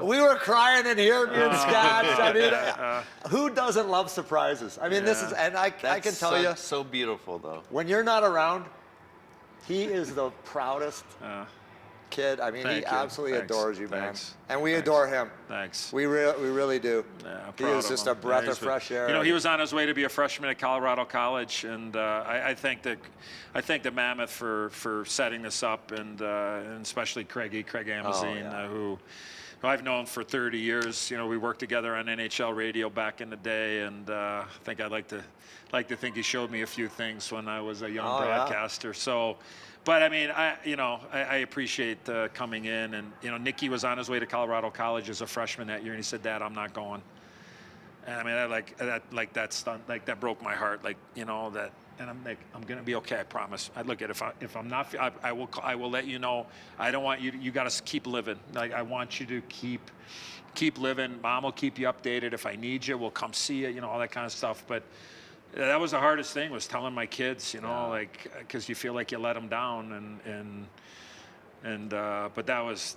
[SPEAKER 9] We were crying in here, me and Scott. I mean, who doesn't love surprises? I mean, this is, and I can tell you.
[SPEAKER 7] So beautiful, though.
[SPEAKER 9] When you're not around, he is the proudest kid. I mean, he absolutely adores you, man. And we adore him.
[SPEAKER 8] Thanks.
[SPEAKER 9] We really do.
[SPEAKER 8] Yeah, I'm
[SPEAKER 9] he
[SPEAKER 8] proud
[SPEAKER 9] is
[SPEAKER 8] of
[SPEAKER 9] just
[SPEAKER 8] him.
[SPEAKER 9] a breath of fresh air.
[SPEAKER 8] He was on his way to be a freshman at Colorado College, and I thank the Mammoth for setting this up, and especially Craig Amazine, who I've known for 30 years. We worked together on NHL radio back in the day, and I think I'd like to think he showed me a few things when I was a young broadcaster. So. But I mean, I appreciate coming in, and Nicky was on his way to Colorado College as a freshman that year, and he said, "Dad, I'm not going." And I mean, that broke my heart, and I'm like, I'm gonna be okay, I promise. I look at if I'm not, I will let you know. I don't want you got to keep living. I want you to keep living. Mom will keep you updated. If I need you, we'll come see you. All that kind of stuff, but. That was the hardest thing, was telling my kids, because you feel like you let them down, but that was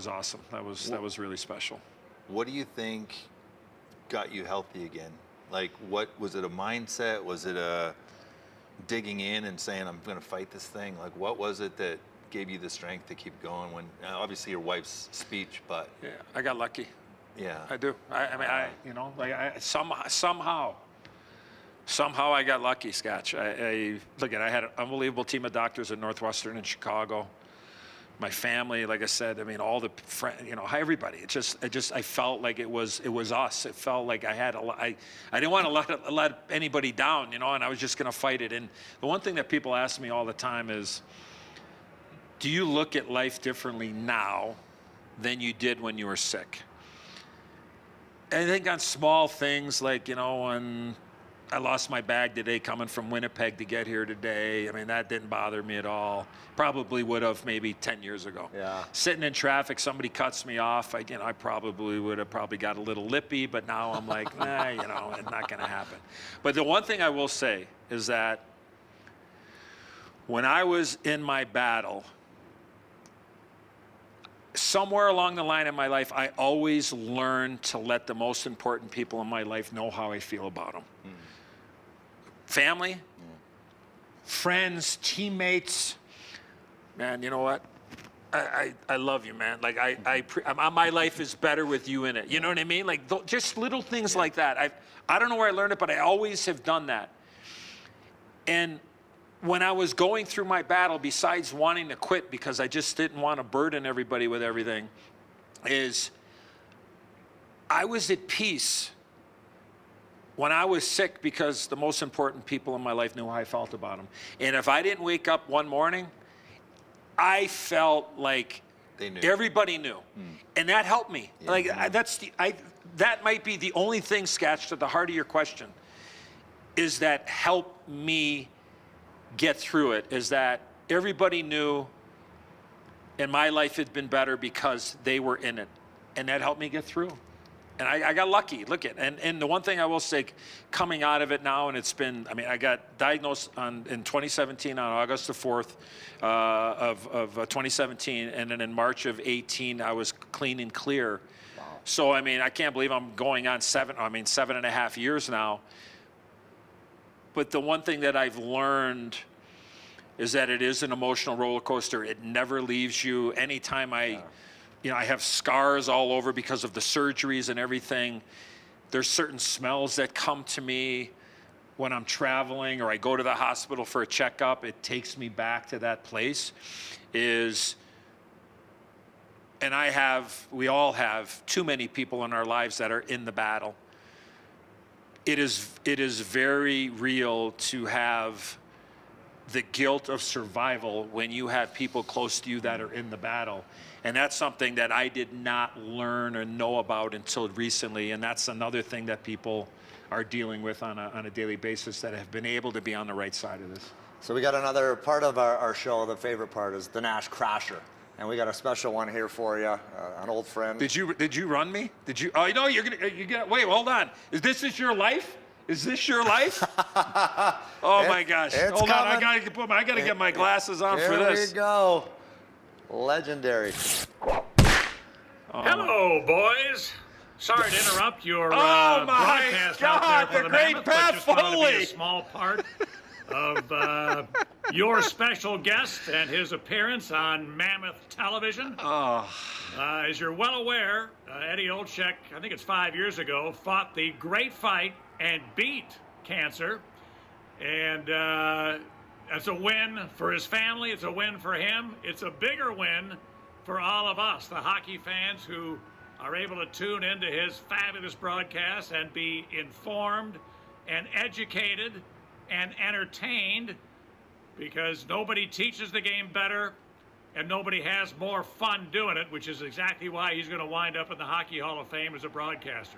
[SPEAKER 8] awesome. That was really special.
[SPEAKER 7] What do you think got you healthy again? What was it? A mindset? Was it a digging in and saying, I'm going to fight this thing? What was it that gave you the strength to keep going? When obviously your wife's speech, but
[SPEAKER 8] yeah, I got lucky.
[SPEAKER 7] Yeah,
[SPEAKER 8] I do. Somehow I got lucky, Scotch. I had an unbelievable team of doctors at Northwestern in Chicago. My family, like I said, I mean, all the friends, everybody. I felt like it was us. It felt like I had I didn't want to let anybody down, and I was just going to fight it. And the one thing that people ask me all the time is, do you look at life differently now than you did when you were sick? And I think on small things like, when I lost my bag today coming from Winnipeg to get here today. I mean, that didn't bother me at all. Probably would have maybe 10 years ago.
[SPEAKER 9] Yeah.
[SPEAKER 8] Sitting in traffic, somebody cuts me off. I probably would have got a little lippy, but now I'm like, nah, it's not going to happen. But the one thing I will say is that when I was in my battle, somewhere along the line in my life, I always learned to let the most important people in my life know how I feel about them. Family, friends, teammates. Man, you know what? I love you, man. My life is better with you in it. You know what I mean? Just little things like that. I don't know where I learned it, but I always have done that. And when I was going through my battle, besides wanting to quit because I just didn't want to burden everybody with everything, is I was at peace when I was sick because the most important people in my life knew how I felt about them. And if I didn't wake up one morning, I felt like everybody knew. And that helped me. Yeah. That might be the only thing, Scotch, to the heart of your question, is that helped me get through it, is that everybody knew and my life had been better because they were in it. And that helped me get through. And I got lucky. And the one thing I will say, coming out of it now, and I got diagnosed in 2017 on August the 4th of 2017, and then in March of 18, I was clean and clear. Wow. So, I can't believe I'm going on 7.5 years now. But the one thing that I've learned is that it is an emotional roller coaster. It never leaves you. Anytime I you know, I have scars all over because of the surgeries and everything. There's certain smells that come to me when I'm traveling or I go to the hospital for a checkup. It takes me back to that place. And we all have too many people in our lives that are in the battle. It is very real to have the guilt of survival when you have people close to you that are in the battle. And that's something that I did not learn or know about until recently. And that's another thing that people are dealing with on a daily basis that have been able to be on the right side of this.
[SPEAKER 9] So we got another part of our show. The favorite part is the Nash Crasher. And we got a special one here for you, an old friend.
[SPEAKER 8] Did you run me? Did you? Oh, no, you're gonna wait. Hold on. Is your life? Is this your life? Oh my gosh! Hold on. I gotta get my glasses on for this.
[SPEAKER 9] Here we go. Legendary.
[SPEAKER 4] Hello, boys. Sorry to interrupt your
[SPEAKER 8] my
[SPEAKER 4] broadcast
[SPEAKER 8] God,
[SPEAKER 4] out there for
[SPEAKER 8] the
[SPEAKER 4] the
[SPEAKER 8] great
[SPEAKER 4] Mammoth,
[SPEAKER 8] Pat
[SPEAKER 4] but just wanted to be
[SPEAKER 8] Foley.
[SPEAKER 4] a small part of your special guest and his appearance on Mammoth television. As you're well aware, Eddie Olczyk, I think it's 5 years ago, fought the great fight and beat cancer. And that's a win for his family. It's a win for him. It's a bigger win for all of us, the hockey fans who are able to tune into his fabulous broadcast and be informed and educated and entertained, because nobody teaches the game better and nobody has more fun doing it, which is exactly why he's going to wind up in the Hockey Hall of Fame as a broadcaster.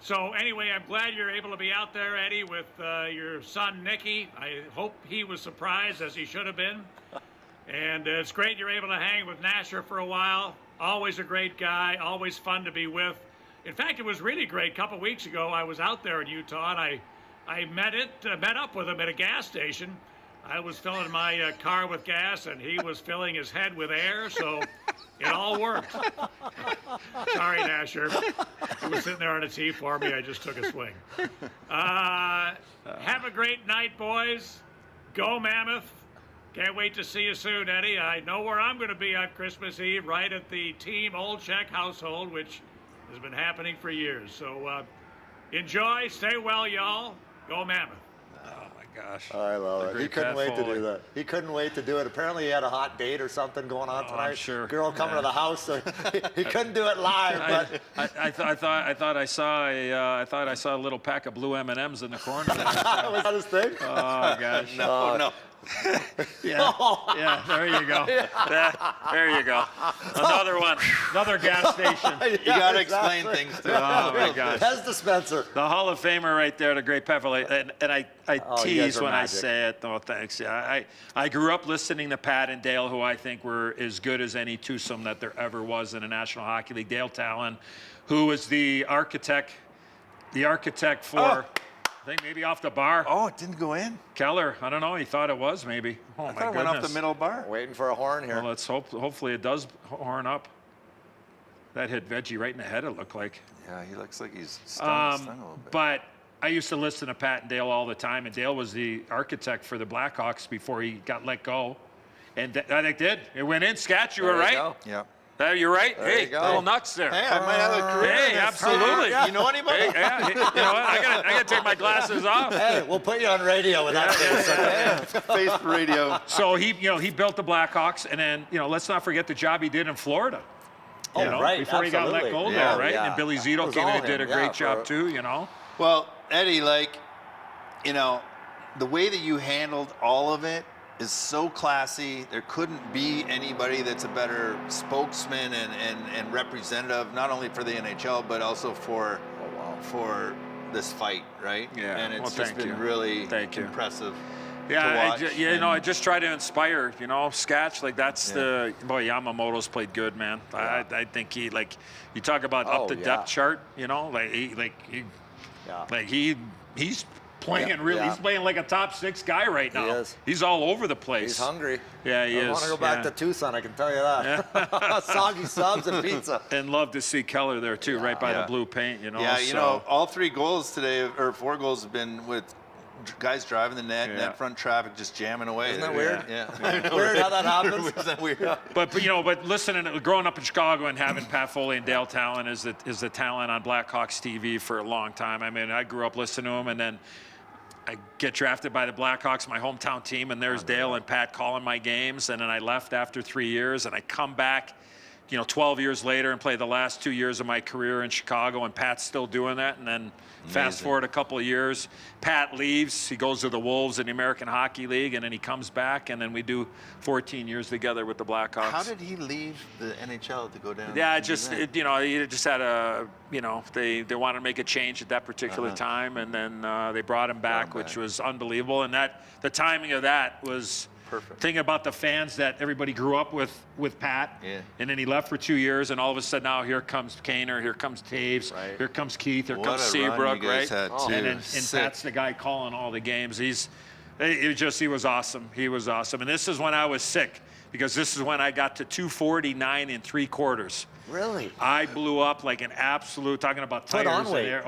[SPEAKER 4] So anyway, I'm glad you're able to be out there, Eddie, with your son, Nicky. I hope he was surprised, as he should have been. And it's great you're able to hang with Nasher for a while. Always a great guy, always fun to be with. In fact, it was really great. A couple weeks ago, I was out there in Utah, and I met up with him at a gas station. I was filling my car with gas, and he was filling his head with air, so it all worked. Sorry, Nasher. He was sitting there on a tee for me. I just took a swing. Have a great night, boys. Go Mammoth. Can't wait to see you soon, Eddie. I know where I'm going to be on Christmas Eve, right at the Team Olczyk household, which has been happening for years. So enjoy, stay well, y'all. Go Mammoth.
[SPEAKER 8] Oh my gosh.
[SPEAKER 9] I love it. He couldn't wait to do that. He couldn't wait to do it. Apparently he had a hot date or something going on tonight.
[SPEAKER 8] I'm sure.
[SPEAKER 9] Girl coming to the house, so he couldn't do it live. But
[SPEAKER 8] I thought I saw a little pack of blue M&Ms in the corner.
[SPEAKER 9] was that his thing?
[SPEAKER 8] Oh gosh.
[SPEAKER 7] No.
[SPEAKER 8] Yeah, there you go. There you go. Another one. Another gas station.
[SPEAKER 7] You got to explain things to him.
[SPEAKER 8] Oh my gosh.
[SPEAKER 9] Hez dispenser.
[SPEAKER 8] The Hall of Famer right there, the great Pat Foley. And I
[SPEAKER 9] you guys
[SPEAKER 8] tease
[SPEAKER 9] are
[SPEAKER 8] when I
[SPEAKER 9] magic.
[SPEAKER 8] say it. No, thanks. Yeah, I grew up listening to Pat and Dale, who I think were as good as any twosome that there ever was in the National Hockey League. Dale Talon, who was the architect for, I think maybe off the bar.
[SPEAKER 3] Oh, it didn't go in?
[SPEAKER 8] Keller, I don't know. He thought it was maybe. Oh
[SPEAKER 3] I
[SPEAKER 8] my
[SPEAKER 3] thought it
[SPEAKER 8] goodness.
[SPEAKER 3] went off the middle bar.
[SPEAKER 9] Waiting for a horn here.
[SPEAKER 8] Well, let's hope. Hopefully it does horn up. That hit Veggie right in the head. It looked like.
[SPEAKER 3] Yeah, he looks like he's stung a little bit.
[SPEAKER 8] But I used to listen to Pat and Dale all the time, and Dale was the architect for the Blackhawks before he got let go. And it did. It went in. Scatch, you were right.
[SPEAKER 9] Go.
[SPEAKER 3] Yeah.
[SPEAKER 8] You're right.
[SPEAKER 9] There
[SPEAKER 8] hey,
[SPEAKER 9] you go.
[SPEAKER 8] little nuts there.
[SPEAKER 7] Hey, I might have a career.
[SPEAKER 8] Hey,
[SPEAKER 7] in this.
[SPEAKER 8] absolutely.
[SPEAKER 7] You know anybody?
[SPEAKER 8] Hey, yeah, you know what? I gotta take my glasses off.
[SPEAKER 9] Hey, we'll put you on radio with that face. Okay?
[SPEAKER 3] Face radio.
[SPEAKER 8] So he built the Blackhawks, and then let's not forget the job he did in Florida.
[SPEAKER 9] Oh, right.
[SPEAKER 8] Before he got let
[SPEAKER 9] absolutely.
[SPEAKER 8] go
[SPEAKER 9] Yeah,
[SPEAKER 8] there, right?
[SPEAKER 9] yeah.
[SPEAKER 8] And Billy
[SPEAKER 9] It
[SPEAKER 8] Zito
[SPEAKER 9] was
[SPEAKER 8] came in
[SPEAKER 9] all
[SPEAKER 8] and did a
[SPEAKER 9] him,
[SPEAKER 8] great
[SPEAKER 9] yeah,
[SPEAKER 8] job too.
[SPEAKER 7] Well, Eddie, the way that you handled all of it is so classy. There couldn't be anybody that's a better spokesman and representative, not only for the NHL, but also for this fight, right?
[SPEAKER 8] Yeah.
[SPEAKER 7] And it's
[SPEAKER 8] Well,
[SPEAKER 7] just
[SPEAKER 8] thank
[SPEAKER 7] been
[SPEAKER 8] you.
[SPEAKER 7] really
[SPEAKER 8] Thank you.
[SPEAKER 7] impressive.
[SPEAKER 8] Yeah,
[SPEAKER 7] to watch.
[SPEAKER 8] I just try to inspire, Scatch, that's Yamamoto's played good, man.
[SPEAKER 9] Yeah.
[SPEAKER 8] I think he, you talk about up the depth chart, he's playing he's playing like a top 6 guy right now.
[SPEAKER 9] He is.
[SPEAKER 8] He's all over the place.
[SPEAKER 9] He's hungry.
[SPEAKER 8] Yeah, he is.
[SPEAKER 9] I want to go back to Tucson, I can tell you that. Soggy subs and pizza.
[SPEAKER 8] And love to see Keller there too, right by the blue paint,
[SPEAKER 7] Yeah, all 3 goals today, or 4 goals have been with guys driving the net front traffic just jamming away.
[SPEAKER 9] Isn't that weird?
[SPEAKER 7] Yeah.
[SPEAKER 9] Weird how that happens.
[SPEAKER 7] Isn't that weird?
[SPEAKER 8] But listening, growing up in Chicago and having Pat Foley and Dale Talon is the talent on Blackhawks TV for a long time. I mean, I grew up listening to him, and then I get drafted by the Blackhawks, my hometown team, and there's Dale and Pat calling my games, and then I left after 3 years, and I come back, 12 years later and play the last 2 years of my career in Chicago, and Pat's still doing that. And then fast forward a couple of years, Pat leaves, he goes to the Wolves in the American Hockey League, and then he comes back, and then we do 14 years together with the Blackhawks.
[SPEAKER 7] How did he leave the NHL to go down?
[SPEAKER 8] Yeah, he just had a, they wanted to make a change at that particular time, and then they brought him back, which was unbelievable. And the timing of that was perfect. Thinking about the fans that everybody grew up with Pat, and then he left for 2 years, and all of a sudden now here comes Kaner, here comes Taves, here comes Keith, here comes Seabrook, right? And Pat's the guy calling all the games. He was awesome. He was awesome. And this is when I was sick, because this is when I got to 249 3/4.
[SPEAKER 9] Really?
[SPEAKER 8] I blew up like an absolute, talking about tires in there.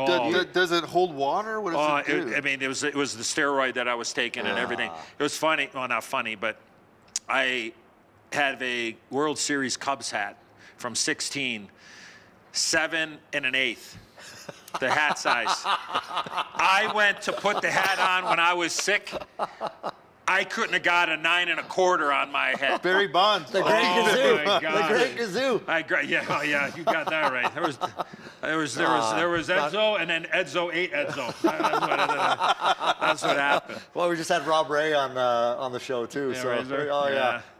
[SPEAKER 7] Does it hold water? What does it do?
[SPEAKER 8] It was the steroid that I was taking and everything. It was funny. Well, not funny, but I had a World Series Cubs hat from 16, 7 1/8. The hat size. I went to put the hat on when I was sick. I couldn't have got a 9 1/4 on my head.
[SPEAKER 7] Barry Bonds.
[SPEAKER 9] The Great Gazoo. The Great Gazoo.
[SPEAKER 8] Yeah, you got that right. There was EDZO, and then EDZO ate EDZO. That's what happened.
[SPEAKER 9] Well, we just had Rob Ray on the show too.
[SPEAKER 8] Yeah,
[SPEAKER 9] so
[SPEAKER 8] Razor?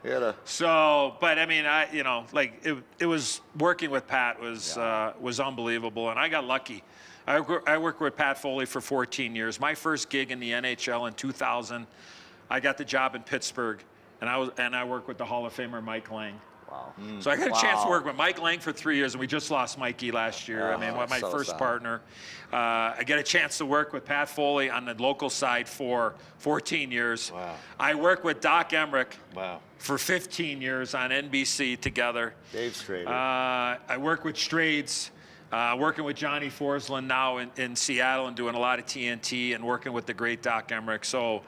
[SPEAKER 9] yeah.
[SPEAKER 8] So, but I mean, it was working with Pat was unbelievable, and I got lucky. I worked with Pat Foley for 14 years. My first gig in the NHL in 2000. I got the job in Pittsburgh, and I worked with the Hall of Famer Mike Lang.
[SPEAKER 9] Wow.
[SPEAKER 8] So I got a chance to work with Mike Lang for 3 years, and we just lost Mikey last year. My first partner. I get a chance to work with Pat Foley on the local side for 14 years.
[SPEAKER 7] Wow.
[SPEAKER 8] I worked with Doc Emmerich for 15 years on NBC together.
[SPEAKER 9] Dave Strader.
[SPEAKER 8] I worked with Strades. Working with Johnny Forsland now in Seattle and doing a lot of TNT and working with the great Doc Emmerich. So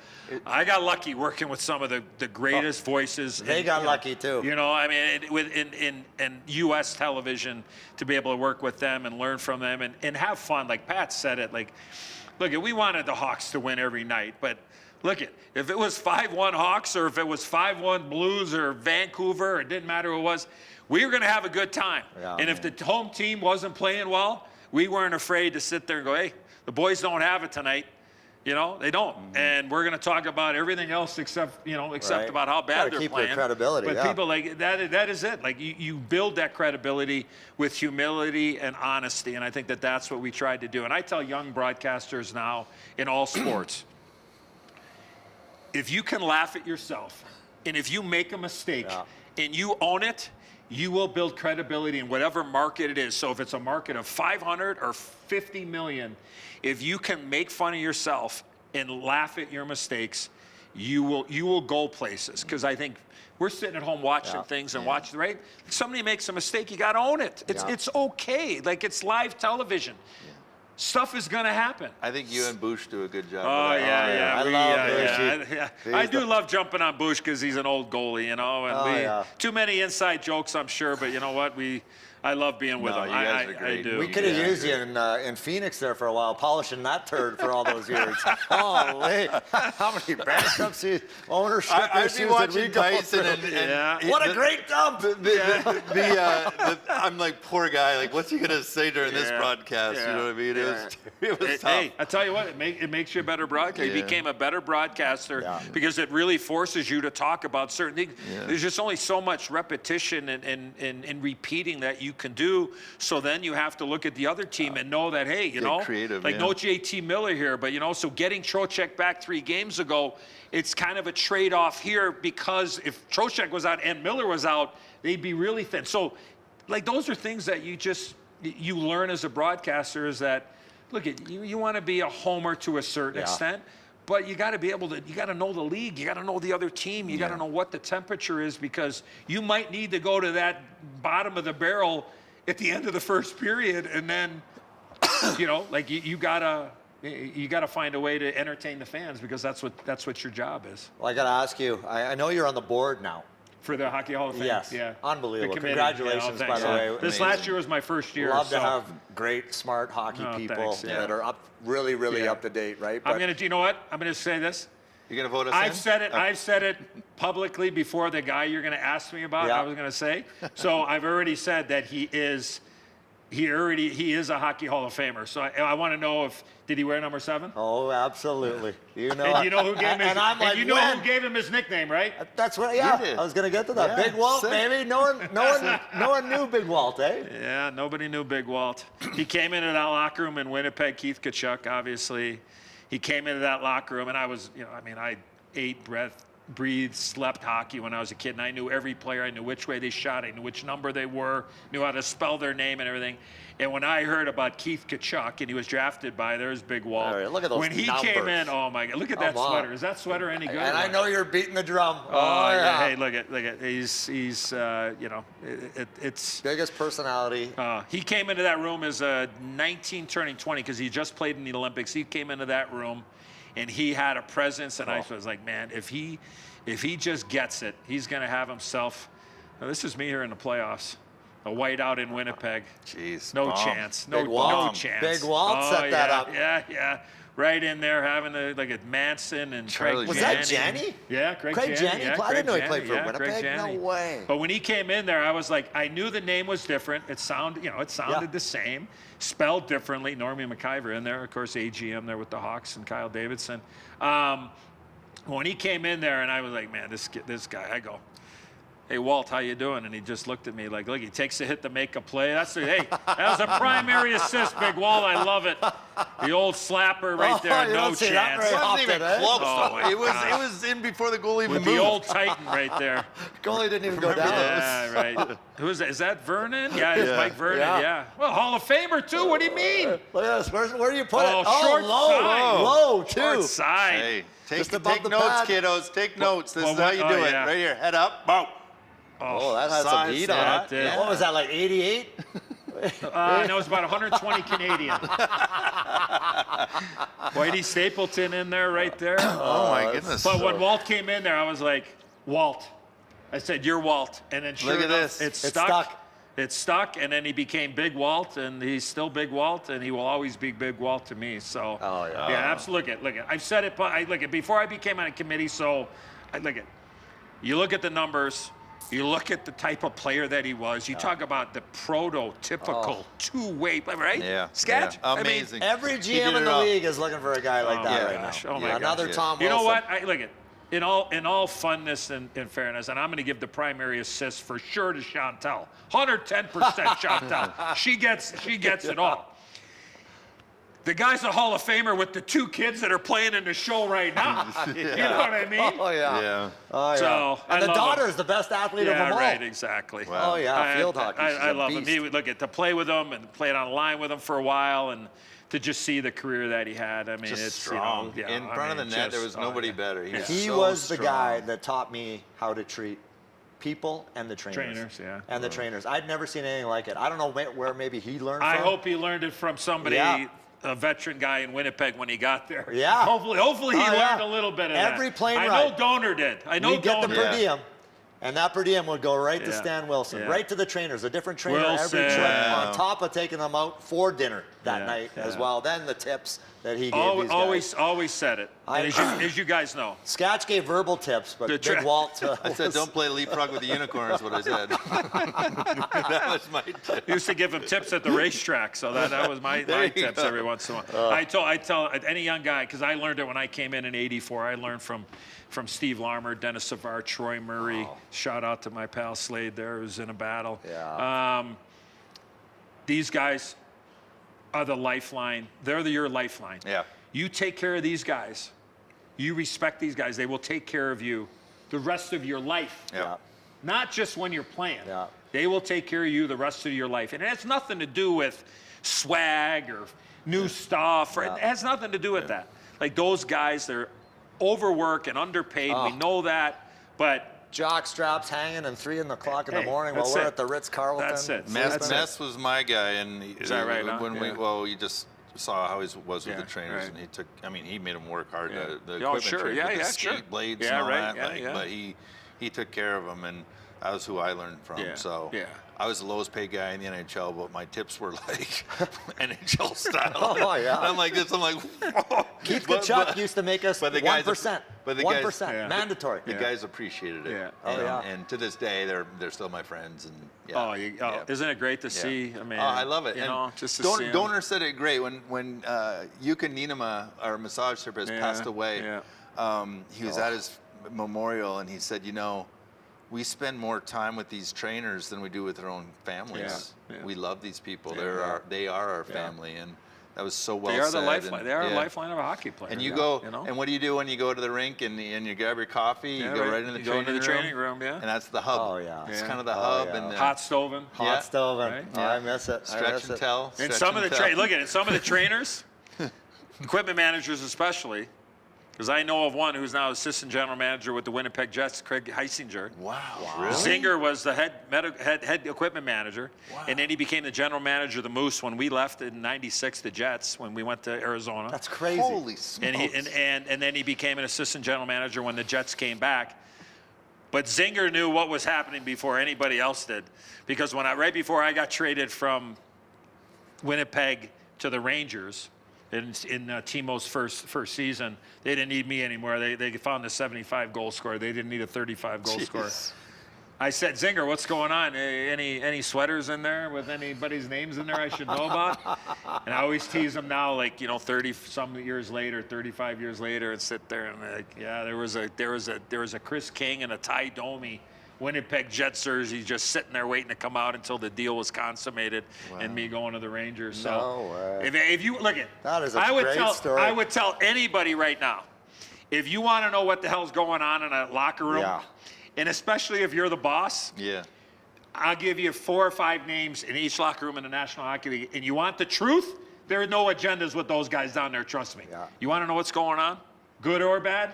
[SPEAKER 8] I got lucky working with some of the greatest voices.
[SPEAKER 9] They got lucky too.
[SPEAKER 8] In U.S. television, to be able to work with them and learn from them and have fun. Like Pat said it, look, we wanted the Hawks to win every night, but look, if it was 5-1 Hawks or if it was 5-1 Blues or Vancouver, it didn't matter who it was, we were going to have a good time. If the home team wasn't playing well, we weren't afraid to sit there and go, hey, the boys don't have it tonight. They don't. And we're going to talk about everything else except about how bad they're
[SPEAKER 9] keep
[SPEAKER 8] playing.
[SPEAKER 9] Their credibility.
[SPEAKER 8] But people that is it. Like you build that credibility with humility and honesty. And I think that's what we tried to do. And I tell young broadcasters now in all sports, if you can laugh at yourself and if you make a mistake and you own it, you will build credibility in whatever market it is. So if it's a market of 500 or 50 million, if you can make fun of yourself and laugh at your mistakes, you will go places. Because I think we're sitting at home watching things and watching, right? Somebody makes a mistake, you got to own it. It's okay. Like it's live television. Stuff is going to happen.
[SPEAKER 7] I think you and Bush do a good job.
[SPEAKER 8] Oh, yeah.
[SPEAKER 9] I love Bushy.
[SPEAKER 8] I do love jumping on Bush because he's an old goalie, and too many inside jokes, I'm sure, but you know what? I love being with him.
[SPEAKER 7] You guys are great.
[SPEAKER 8] I do.
[SPEAKER 9] We could have used you in Phoenix there for a while, polishing that turd for all those years. Holy, how many bankruptcies, ownership
[SPEAKER 7] I've been watching Tyson
[SPEAKER 9] what a great dump!
[SPEAKER 7] I'm like, poor guy. Like, what's he gonna say during this broadcast? You know what I mean? It was tough.
[SPEAKER 8] Hey, I tell you what, it makes you a better broadcaster. You became a better broadcaster because it really forces you to talk about certain things. There's just only so much repetition and repeating that you can do. So then you have to look at the other team and know that, hey,
[SPEAKER 7] creative,
[SPEAKER 8] no JT Miller here, but so getting Trocheck back 3 games ago, it's kind of a trade-off here because if Trocheck was out and Miller was out, they'd be really thin. So those are things that you learn as a broadcaster is that, look, you want to be a homer to a certain extent, but you got to be able to, you got to know the league, you got to know the other team, you got to know what the temperature is because you might need to go to that bottom of the barrel at the end of the first period and then, you got to you got to find a way to entertain the fans because that's what your job is.
[SPEAKER 9] Well, I got to ask you. I know you're on the board now.
[SPEAKER 8] For the Hockey Hall of Fame?
[SPEAKER 9] Yes.
[SPEAKER 8] Yeah.
[SPEAKER 9] Unbelievable.
[SPEAKER 8] The committee.
[SPEAKER 9] Congratulations, by the way.
[SPEAKER 8] This last year was my first year.
[SPEAKER 9] Love to have great, smart hockey people that are really up to date, right? But
[SPEAKER 8] do you know what? I'm going to say this.
[SPEAKER 7] You're going to vote us
[SPEAKER 8] I've
[SPEAKER 7] in?
[SPEAKER 8] said it. I've said it publicly before the guy you're going to ask me about. I was going to say. So I've already said that he is a Hockey Hall of Famer. So I want to know did he wear number 7?
[SPEAKER 9] Oh, absolutely. You know.
[SPEAKER 8] And you know who gave him his,
[SPEAKER 9] who
[SPEAKER 8] gave him his nickname, right?
[SPEAKER 9] That's what. Yeah. I was going to get to that. Big Walt, baby. No one knew Big Walt, eh?
[SPEAKER 8] Yeah. Nobody knew Big Walt. He came into that locker room in Winnipeg. Keith Tkachuk, obviously. He came into that locker room, and I was, I ate, breathed, slept hockey when I was a kid, and I knew every player. I knew which way they shot. I knew which number they were, knew how to spell their name and everything. And when I heard about Keith Tkachuk, and he was drafted by, there's Big Walt.
[SPEAKER 9] Right, look at those
[SPEAKER 8] when he
[SPEAKER 9] numbers.
[SPEAKER 8] came in, oh my God, look at that sweater. Is that sweater any good?
[SPEAKER 9] And I know you're beating the drum.
[SPEAKER 8] Oh yeah. Hey, look at. He's it's
[SPEAKER 9] biggest personality.
[SPEAKER 8] He came into that room as a 19 turning 20 because he just played in the Olympics. He came into that room, and he had a presence, and I was like, man, if he just gets it, he's gonna have himself. Now, this is me here in the playoffs. A whiteout in Winnipeg.
[SPEAKER 7] Jeez.
[SPEAKER 8] No chance. No chance.
[SPEAKER 9] Big Walt set that up.
[SPEAKER 8] Yeah. Right in there having at Manson and Craig
[SPEAKER 9] Was
[SPEAKER 8] Janney.
[SPEAKER 9] that Janney?
[SPEAKER 8] Yeah, Craig
[SPEAKER 9] Janney.
[SPEAKER 8] Yeah,
[SPEAKER 9] I didn't know he played for
[SPEAKER 8] Craig
[SPEAKER 9] Winnipeg.
[SPEAKER 8] Janney.
[SPEAKER 9] No way.
[SPEAKER 8] But when he came in there, I was like, I knew the name was different. It sounded the same, spelled differently. Normie McIver in there, of course, AGM there with the Hawks and Kyle Davidson. When he came in there, and I was like, man, this guy. I go, hey, Walt, how you doing? And he just looked at me like, look, he takes a hit to make a play. That was a primary assist, Big Walt. I love it. The old slapper right there, no chance.
[SPEAKER 7] It wasn't even close.
[SPEAKER 8] Oh,
[SPEAKER 7] it was in before the goalie even
[SPEAKER 8] with
[SPEAKER 7] moved.
[SPEAKER 8] the old Titan right there.
[SPEAKER 9] Goalie didn't even go down.
[SPEAKER 8] Yeah, right. Who is that? Is that Vernon? Yeah, it's Mike Vernon. Yeah. Well, Hall of Famer too. What do you mean?
[SPEAKER 9] Look at this. Where do you put it?
[SPEAKER 8] Short side.
[SPEAKER 9] Low too.
[SPEAKER 8] Short side.
[SPEAKER 7] Hey, take notes,
[SPEAKER 9] pad.
[SPEAKER 7] kiddos. Take notes. This is how you do it. Right here. Head up. Boom.
[SPEAKER 9] Oh, that has some heat on it.
[SPEAKER 8] Yeah.
[SPEAKER 9] What was that, like 88?
[SPEAKER 8] No, it was about 120 Canadian. Whitey Stapleton in there, right there.
[SPEAKER 7] Oh my goodness.
[SPEAKER 8] But when Walt came in there, I was like, Walt. I said, you're Walt. And then sure enough, it stuck. It stuck, and then he became Big Walt, and he's still Big Walt, and he will always be Big Walt to me. So, yeah, absolutely. Look at. I've said it. Before I became on a committee. So, you look at the numbers. You look at the type of player that he was. You talk about the prototypical two-way, right?
[SPEAKER 7] Yeah.
[SPEAKER 8] Sketch.
[SPEAKER 7] Yeah. Amazing.
[SPEAKER 9] Every GM in the league is looking for a guy like that right now.
[SPEAKER 8] Oh my
[SPEAKER 9] Another
[SPEAKER 8] gosh.
[SPEAKER 9] Tom Wilson.
[SPEAKER 8] You know what? In all funness and fairness, and I'm going to give the primary assist for sure to Chantel. 110% Chantel. She gets it all. The guy's a Hall of Famer with the 2 kids that are playing in the show right now. You know what I mean?
[SPEAKER 9] Oh, yeah.
[SPEAKER 7] Yeah.
[SPEAKER 9] Oh, yeah.
[SPEAKER 8] So,
[SPEAKER 9] and the daughter is the best athlete of them all.
[SPEAKER 8] Right, exactly.
[SPEAKER 9] Wow. Oh, yeah, field hockey.
[SPEAKER 8] I love him. To play with him and play it on the line with him for a while and to just see the career that he had. I mean,
[SPEAKER 7] Just
[SPEAKER 8] it's
[SPEAKER 7] strong. In front of the net, there was nobody better.
[SPEAKER 9] He was the guy that taught me how to treat people and the trainers. And the trainers. I'd never seen anything like it. I don't know where maybe he learned from.
[SPEAKER 8] I hope he learned it from somebody. Yeah. A veteran guy in Winnipeg when he got there.
[SPEAKER 9] Yeah.
[SPEAKER 8] Hopefully he learned a little bit of that.
[SPEAKER 9] Every plane ride.
[SPEAKER 8] I know Donor did.
[SPEAKER 9] We'd get the per diem, and that per diem would go right to Stan Wilson, right to the trainers, a different trainer every trip, on top of taking them out for dinner that night as well. Then the tips that he gave these guys.
[SPEAKER 8] Always said it, as you guys know.
[SPEAKER 9] Scatch gave verbal tips, but Big Walt
[SPEAKER 7] I said, don't play leapfrog with the unicorn is what I said. That was my tip.
[SPEAKER 8] Used to give him tips at the racetrack, so that was my tips every once in a while. I tell any young guy, because I learned it when I came in '84. I learned from Steve Larmer, Dennis Savard, Troy Murray. Shout out to my pal Slade there, who was in a battle.
[SPEAKER 9] Yeah.
[SPEAKER 8] These guys are the lifeline. They're your lifeline.
[SPEAKER 7] Yeah.
[SPEAKER 8] You take care of these guys. You respect these guys. They will take care of you the rest of your life.
[SPEAKER 7] Yeah.
[SPEAKER 8] Not just when you're playing.
[SPEAKER 9] Yeah.
[SPEAKER 8] They will take care of you the rest of your life. And it has nothing to do with swag or new stuff. It has nothing to do with that. Like those guys, they're overworked and underpaid. We know that. But
[SPEAKER 9] jock straps hanging and 3 o'clock in the morning while we're at the Ritz-Carlton.
[SPEAKER 8] That's it.
[SPEAKER 7] Mess was my guy, and
[SPEAKER 8] is that right?
[SPEAKER 7] When
[SPEAKER 3] saw how he was with the trainers, and he took. I mean, he made them work hard. The equipment trade with the skate blades and all that. But he took care of them, and that was who I learned from. So I was the lowest paid guy in the NHL, but my tips were like NHL style.
[SPEAKER 9] Oh yeah.
[SPEAKER 3] And I'm like this. I'm like, whoa.
[SPEAKER 9] Keith Kachuk used to make us 1%.
[SPEAKER 3] But the
[SPEAKER 9] 1% mandatory.
[SPEAKER 3] The guys appreciated it.
[SPEAKER 9] Yeah.
[SPEAKER 3] And to this day, they're still my friends. And
[SPEAKER 8] isn't it great to see? I mean,
[SPEAKER 3] I love it.
[SPEAKER 8] You
[SPEAKER 3] and
[SPEAKER 8] know, just to see him.
[SPEAKER 3] Donor said it great when Yuka Niinema, our massage therapist, passed away. He was at his memorial, and he said, you know, we spend more time with these trainers than we do with our own families. We love these people. They are our family, and that was so well said.
[SPEAKER 8] They are the lifeline. They are a lifeline of a hockey player.
[SPEAKER 3] And you go, and what do you do when you go to the rink and you grab your coffee? You go right into the training room.
[SPEAKER 8] Yeah.
[SPEAKER 3] And that's the hub.
[SPEAKER 9] Oh yeah.
[SPEAKER 3] It's kind of the hub and
[SPEAKER 8] hot stoving.
[SPEAKER 9] Hot stoving.
[SPEAKER 8] Right?
[SPEAKER 9] Oh, I miss it.
[SPEAKER 3] Stretch and tell.
[SPEAKER 8] And some of the some of the trainers, equipment managers especially. Because I know of one who's now assistant general manager with the Winnipeg Jets, Craig Heisinger.
[SPEAKER 3] Wow. Really?
[SPEAKER 8] Zinger was the head equipment manager, and then he became the general manager of the Moose when we left in '96, the Jets, when we went to Arizona.
[SPEAKER 9] That's crazy.
[SPEAKER 3] Holy smokes.
[SPEAKER 8] And then he became an assistant general manager when the Jets came back. But Zinger knew what was happening before anybody else did, because right before I got traded from Winnipeg to the Rangers. In Timo's first season, they didn't need me anymore. They found a 75 goal scorer. They didn't need a 35 goal scorer. I said, Zinger, what's going on? Any sweaters in there with anybody's names in there I should know about? And I always tease them now, like 30 some years later, 35 years later, and sit there and like, yeah, there was a Chris King and a Ty Domi Winnipeg Jets jersey just sitting there waiting to come out until the deal was consummated, and me going to the Rangers. So
[SPEAKER 9] no way.
[SPEAKER 8] If you look at
[SPEAKER 9] that is a great story.
[SPEAKER 8] I would tell anybody right now, if you want to know what the hell's going on in a locker room, and especially if you're the boss, I'll give you 4 or 5 names in each locker room in the National Hockey League. And you want the truth? There are no agendas with those guys down there. Trust me. You want to know what's going on, good or bad?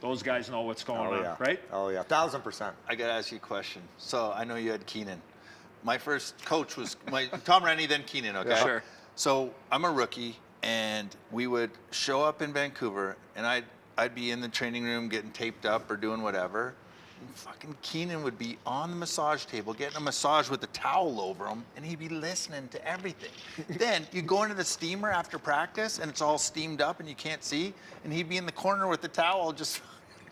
[SPEAKER 8] Those guys know what's going on, right?
[SPEAKER 9] Oh, yeah, 1,000%.
[SPEAKER 3] I got to ask you a question. So I know you had Keenan. My first coach was Tom Rennie, then Keenan, okay?
[SPEAKER 8] Sure.
[SPEAKER 3] So I'm a rookie, and we would show up in Vancouver, and I'd be in the training room getting taped up or doing whatever. And fucking Keenan would be on the massage table getting a massage with a towel over him, and he'd be listening to everything. Then you go into the steamer after practice, and it's all steamed up, and you can't see, and he'd be in the corner with the towel just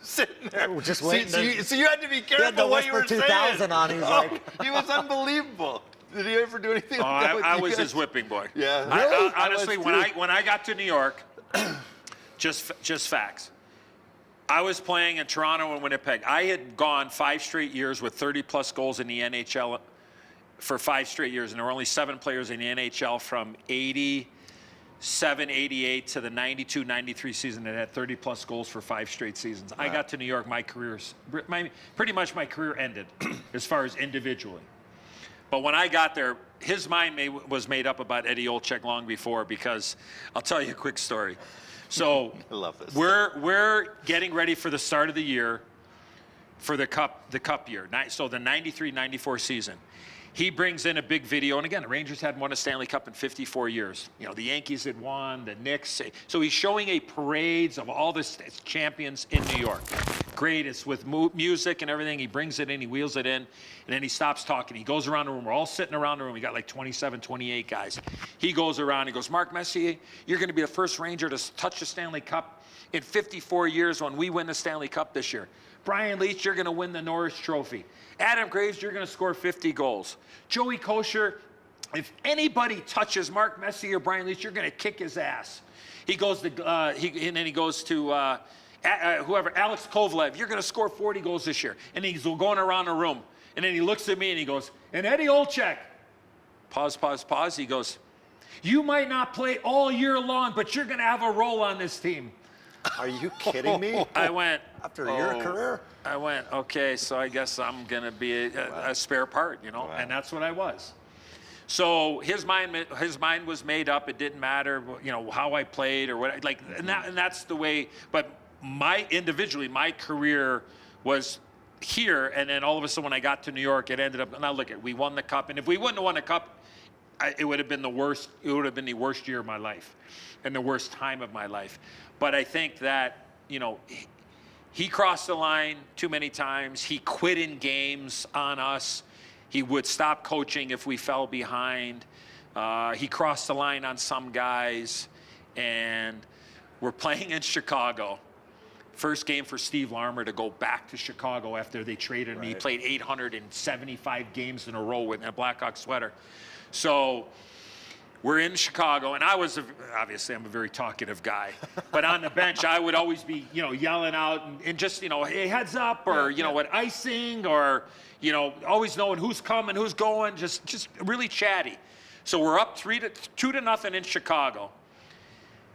[SPEAKER 3] sitting there.
[SPEAKER 9] Just waiting.
[SPEAKER 3] So you had to be careful what you were saying.
[SPEAKER 9] 2000 on. He's like,
[SPEAKER 3] he was unbelievable. Did he ever do anything like that with
[SPEAKER 8] I
[SPEAKER 3] you
[SPEAKER 8] was
[SPEAKER 3] guys?
[SPEAKER 8] his whipping boy.
[SPEAKER 3] Yeah.
[SPEAKER 8] Really? Honestly, when I got to New York, just facts. I was playing in Toronto and Winnipeg. I had gone 5 straight years with 30-plus goals in the NHL for 5 straight years, and there were only 7 players in the NHL from 87, 88 to the 92, 93 season that had 30-plus goals for 5 straight seasons. Wow. I got to New York, pretty much my career ended as far as individually. But when I got there, his mind was made up about Eddie Olczyk long before, because I'll tell you a quick story. So
[SPEAKER 3] I love this.
[SPEAKER 8] We're getting ready for the start of the year for the cup year. So the 93-94 season. He brings in a big video, and again, the Rangers hadn't won a Stanley Cup in 54 years. The Yankees had won, the Knicks. So he's showing a parades of all the champions in New York. Great, it's with music and everything. He brings it in, he wheels it in, and then he stops talking. He goes around the room. We're all sitting around the room. We got like 27, 28 guys. He goes around, he goes, Mark Messier, you're going to be the first Ranger to touch the Stanley Cup in 54 years when we win the Stanley Cup this year. Brian Leetch, you're going to win the Norris Trophy. Adam Graves, you're going to score 50 goals. Joey Kosher, if anybody touches Mark Messier or Brian Leetch, you're going to kick his ass. He goes to, and then he goes to whoever, Alex Kovalev, you're going to score 40 goals this year. And he's going around the room. And then he looks at me and he goes, and Eddie Olczyk. Pause. He goes, you might not play all year long, but you're going to have a role on this team.
[SPEAKER 9] Are you kidding me?
[SPEAKER 8] I went,
[SPEAKER 9] after your career?
[SPEAKER 8] I went, okay, so I guess I'm going to be a spare part, Wow. And that's what I was. So his mind was made up. It didn't matter, how I played or what, and that's the way, but my career was here, and then all of a sudden when I got to New York, it ended up, now look, we won the Cup, and if we wouldn't have won the Cup, it would have been the worst. It would have been the worst year of my life, and the worst time of my life. But I think that, you know, he crossed the line too many times. He quit in games on us. He would stop coaching if we fell behind. He crossed the line on some guys, and we're playing in Chicago. First game for Steve Larmer to go back to Chicago after they traded me. He played 875 games in a row with a Blackhawk sweater. So we're in Chicago, and obviously I'm a very talkative guy, but on the bench I would always be, you know, yelling out and just, you know, hey, heads up, or, you know, what, icing, or, you know, always knowing who's coming, who's going, just really chatty. So we're up 2-0 in Chicago.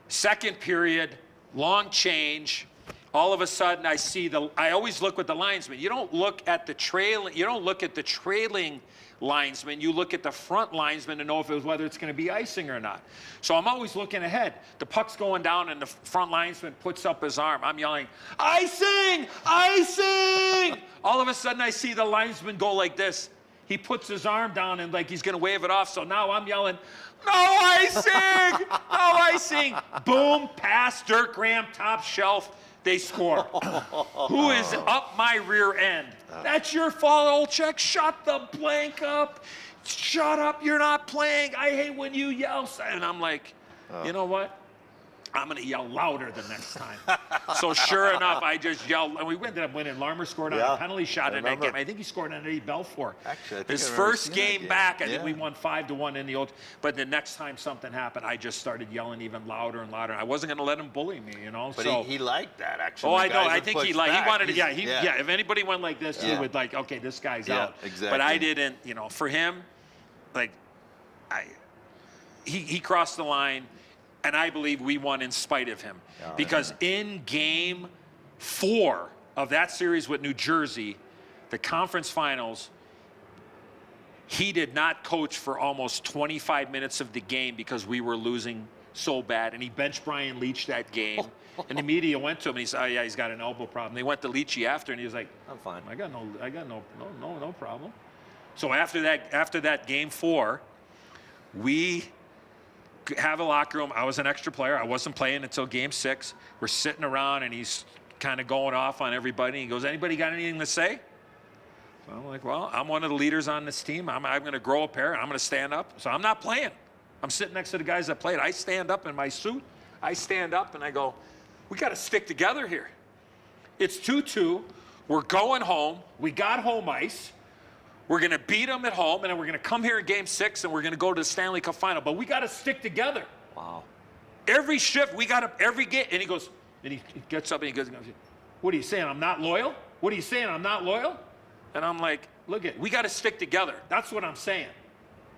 [SPEAKER 8] Second period, long change. All of a sudden, I always look with the linesman. You don't look at the trailing linesman. You look at the front linesman to know whether it's going to be icing or not. So I'm always looking ahead. The puck's going down, and the front linesman puts up his arm. I'm yelling, icing, icing! All of a sudden, I see the linesman go like this. He puts his arm down and like he's going to wave it off. So now I'm yelling, no icing, no icing. Boom, pass, Dirk Graham, top shelf. They score. Who is up my rear end? That's your fault, Olczyk. Shut the blank up. Shut up. You're not playing. I hate when you yell. And I'm like, you know what? I'm going to yell louder the next time. So sure enough, I just yelled, and we ended up winning. Larmer scored on a penalty shot in that game. I think he scored on Eddie Belfour. Actually, his first game back, I think we won 5-1 in the old. But the next time something happened, I just started yelling even louder and louder. I wasn't going to let him bully me, you know.
[SPEAKER 3] But
[SPEAKER 8] so,
[SPEAKER 3] he liked that, actually.
[SPEAKER 8] Oh, I know. I think he wanted to. Yeah, if anybody went like this, he would like, okay, this guy's out.
[SPEAKER 3] Exactly.
[SPEAKER 8] But I didn't. You know, for him, like, he crossed the line. And I believe we won in spite of him. Because in game 4 of that series with New Jersey, the conference finals, he did not coach for almost 25 minutes of the game because we were losing so bad. And he benched Brian Leach that game. And the media went to him and he said, oh yeah, he's got an elbow problem. They went to Leachy after and he was like, I'm fine. I got no problem. So after that game 4, we have a locker room. I was an extra player. I wasn't playing until game 6. We're sitting around and he's kind of going off on everybody. He goes, anybody got anything to say? So I'm like, well, I'm one of the leaders on this team. I'm going to grow a pair and I'm going to stand up. So I'm not playing. I'm sitting next to the guys that played. I stand up in my suit. I stand up and I go, we got to stick together here. It's 2-2. We're going home. We got home ice. We're going to beat them at home, and then we're going to come here in game 6, and we're going to go to the Stanley Cup final. But we got to stick together. Wow. Every shift, we got to, every game. And he goes, and he gets up and he goes, what are you saying? I'm not loyal? What are you saying? I'm not loyal? And I'm like, look we got to stick together. That's what I'm saying.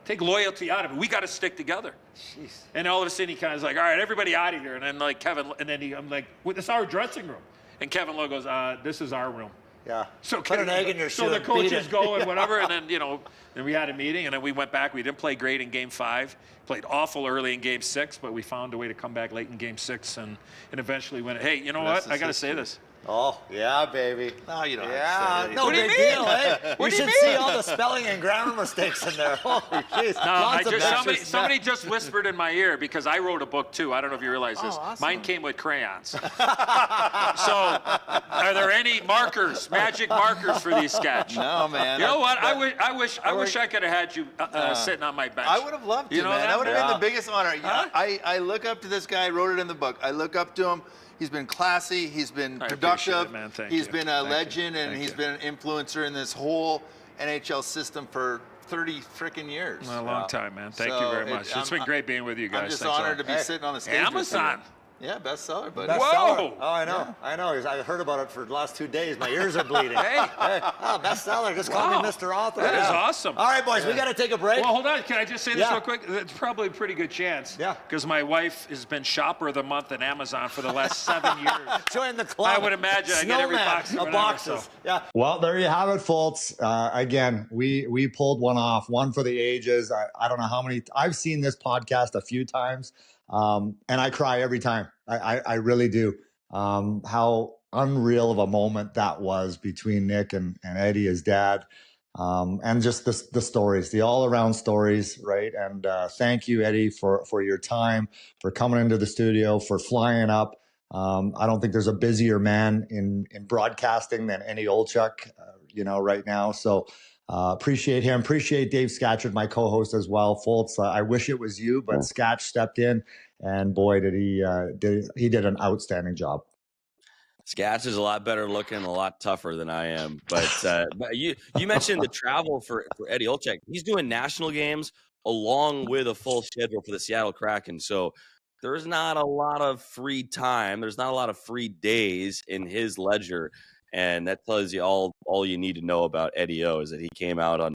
[SPEAKER 8] Take loyalty out of it. We got to stick together. Jeez. And all of a sudden, he kind of is like, all right, everybody out of here. And then like Kevin, and then I'm like, well, this is our dressing room. And Kevin Lowe goes, this is our room. Yeah. So put an egg in your shoe. So the coaches go and whatever, and then, you know, then we had a meeting, and then we went back. We didn't play great in game 5. Played awful early in game 6, but we found a way to come back late in game 6 and eventually win it. Hey, you know what? I got to say this.
[SPEAKER 9] Oh, yeah, baby.
[SPEAKER 3] No, you don't
[SPEAKER 9] have to say
[SPEAKER 3] it.
[SPEAKER 9] No
[SPEAKER 3] What do you
[SPEAKER 9] big
[SPEAKER 3] mean?
[SPEAKER 9] deal, eh? You should see all the spelling and grammar mistakes in there. Holy jeez.
[SPEAKER 8] No, somebody just whispered in my ear because I wrote a book too. I don't know if you realize this.
[SPEAKER 9] Awesome.
[SPEAKER 8] Mine came with crayons. So, are there any markers, magic markers for these sketches?
[SPEAKER 3] No, man.
[SPEAKER 8] You know what? I wish I could have had you sitting on my bench.
[SPEAKER 3] I would have loved to,
[SPEAKER 8] you know
[SPEAKER 3] man. That would have been the biggest honor.
[SPEAKER 8] Huh?
[SPEAKER 3] I look up to this guy. I wrote it in the book. I look up to him. He's been classy. He's been productive.
[SPEAKER 8] It, man.
[SPEAKER 3] He's been a legend, and he's been an influencer in this whole NHL system for 30 freaking years.
[SPEAKER 8] A long time, man. Thank you very much. It's been great being with you guys.
[SPEAKER 3] I'm just honored to be sitting on the stage.
[SPEAKER 8] Amazon.
[SPEAKER 3] Yeah, bestseller, buddy.
[SPEAKER 9] Whoa! Oh, I know. Yeah. I know. I heard about it for the last 2 days. My ears are bleeding. hey. Oh, bestseller. Just call me Mr. Author.
[SPEAKER 8] That is awesome.
[SPEAKER 9] All right, boys, we got to take a break.
[SPEAKER 8] Well, hold on. Can I just say this real quick? It's probably a pretty good chance.
[SPEAKER 9] Yeah.
[SPEAKER 8] Because my wife has been shopper of the month at Amazon for the last 7 years.
[SPEAKER 9] Join the club.
[SPEAKER 8] I would imagine I get every box
[SPEAKER 9] of boxes. So. Yeah.
[SPEAKER 5] Well, there you have it, folks. Again, we pulled one off, one for the ages. I don't know how many. I've seen this podcast a few times. And I cry every time. I really do. How unreal of a moment that was between Nick and Eddie, his dad. And just the stories, the all around stories, right? And thank you, Eddie, for your time, for coming into the studio, for flying up. I don't think there's a busier man in broadcasting than Eddie Olczyk, right now. So appreciate him. Appreciate Dave Scatchard, my co-host as well. Foltz, I wish it was you, but Scatch stepped in, and boy, did he did an outstanding job.
[SPEAKER 6] Scatch is a lot better looking, a lot tougher than I am. But you mentioned the travel for Eddie Olczyk. He's doing national games along with a full schedule for the Seattle Kraken. So there's not a lot of free time. There's not a lot of free days in his ledger. And that tells you all you need to know about Eddie O, is that he came out on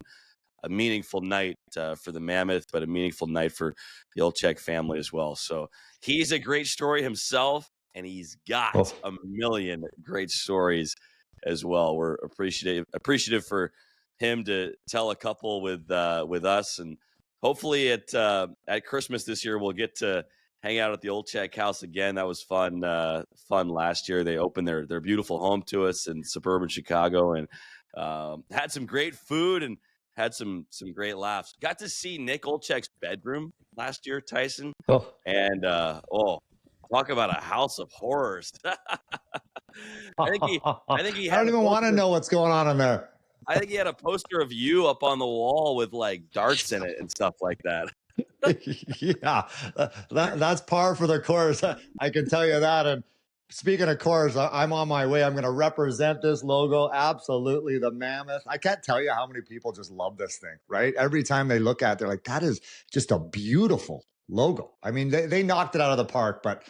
[SPEAKER 6] a meaningful night for the Mammoth, but a meaningful night for the Olczyk family as well. So he's a great story himself. And he's got a million great stories as well. We're appreciative for him to tell a couple with us, and hopefully at Christmas this year we'll get to hang out at the Olczyk house again. That was fun last year. They opened their beautiful home to us in suburban Chicago, and had some great food and had some great laughs. Got to see Nick Olczyk's bedroom last year, Tyson, and talk about a house of horrors. I think he
[SPEAKER 5] I don't even want to know what's going on in there.
[SPEAKER 6] I think he had a poster of you up on the wall with like darts in it and stuff like that.
[SPEAKER 5] Yeah, that's par for the course. I can tell you that. And speaking of course, I'm on my way. I'm going to represent this logo. Absolutely, the Mammoth. I can't tell you how many people just love this thing, right? Every time they look at it, they're like, that is just a beautiful logo. I mean, they knocked it out of the park. But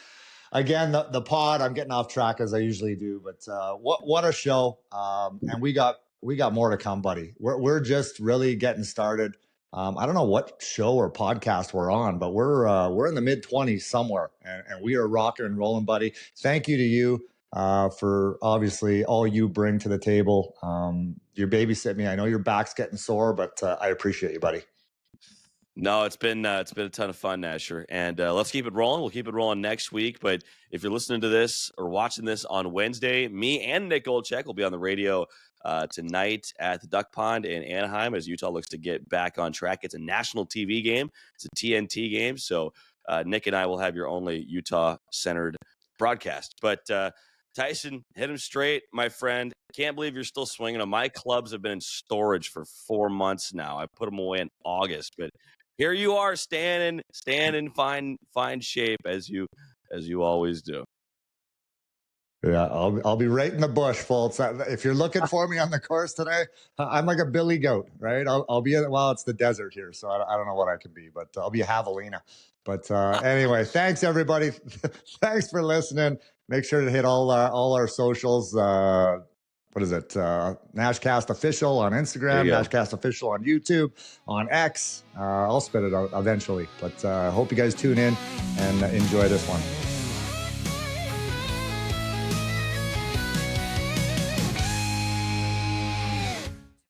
[SPEAKER 5] again, the pod, I'm getting off track as I usually do. But what a show. And we got more to come, buddy. We're just really getting started. I don't know what show or podcast we're on, but we're in the mid-20s somewhere, and we are rocking and rolling, buddy. Thank you to you for obviously all you bring to the table. You babysit me. I know your back's getting sore, but I appreciate you, buddy.
[SPEAKER 6] No, it's been a ton of fun, Nasher, and let's keep it rolling. We'll keep it rolling next week. But if you're listening to this or watching this on Wednesday, me and Nick Olczyk will be on the radio tonight at the Duck Pond in Anaheim as Utah looks to get back on track. It's a national TV game. It's a TNT game. So Nick and I will have your only Utah-centered broadcast. But Tyson, hit him straight, my friend. Can't believe you're still swinging them. My clubs have been in storage for 4 months now. I put them away in August, but here you are, staying in fine shape as you always do.
[SPEAKER 5] Yeah, I'll be right in the bush, folks. If you're looking for me on the course today, I'm like a billy goat, right? I'll be it's the desert here, so I don't know what I can be, but I'll be a javelina. But anyway, thanks everybody. Thanks for listening. Make sure to hit all our socials. What is it? NASHCAST Official on Instagram, NASHCAST Official on YouTube, on X. I'll spit it out eventually. But hope you guys tune in and enjoy this one.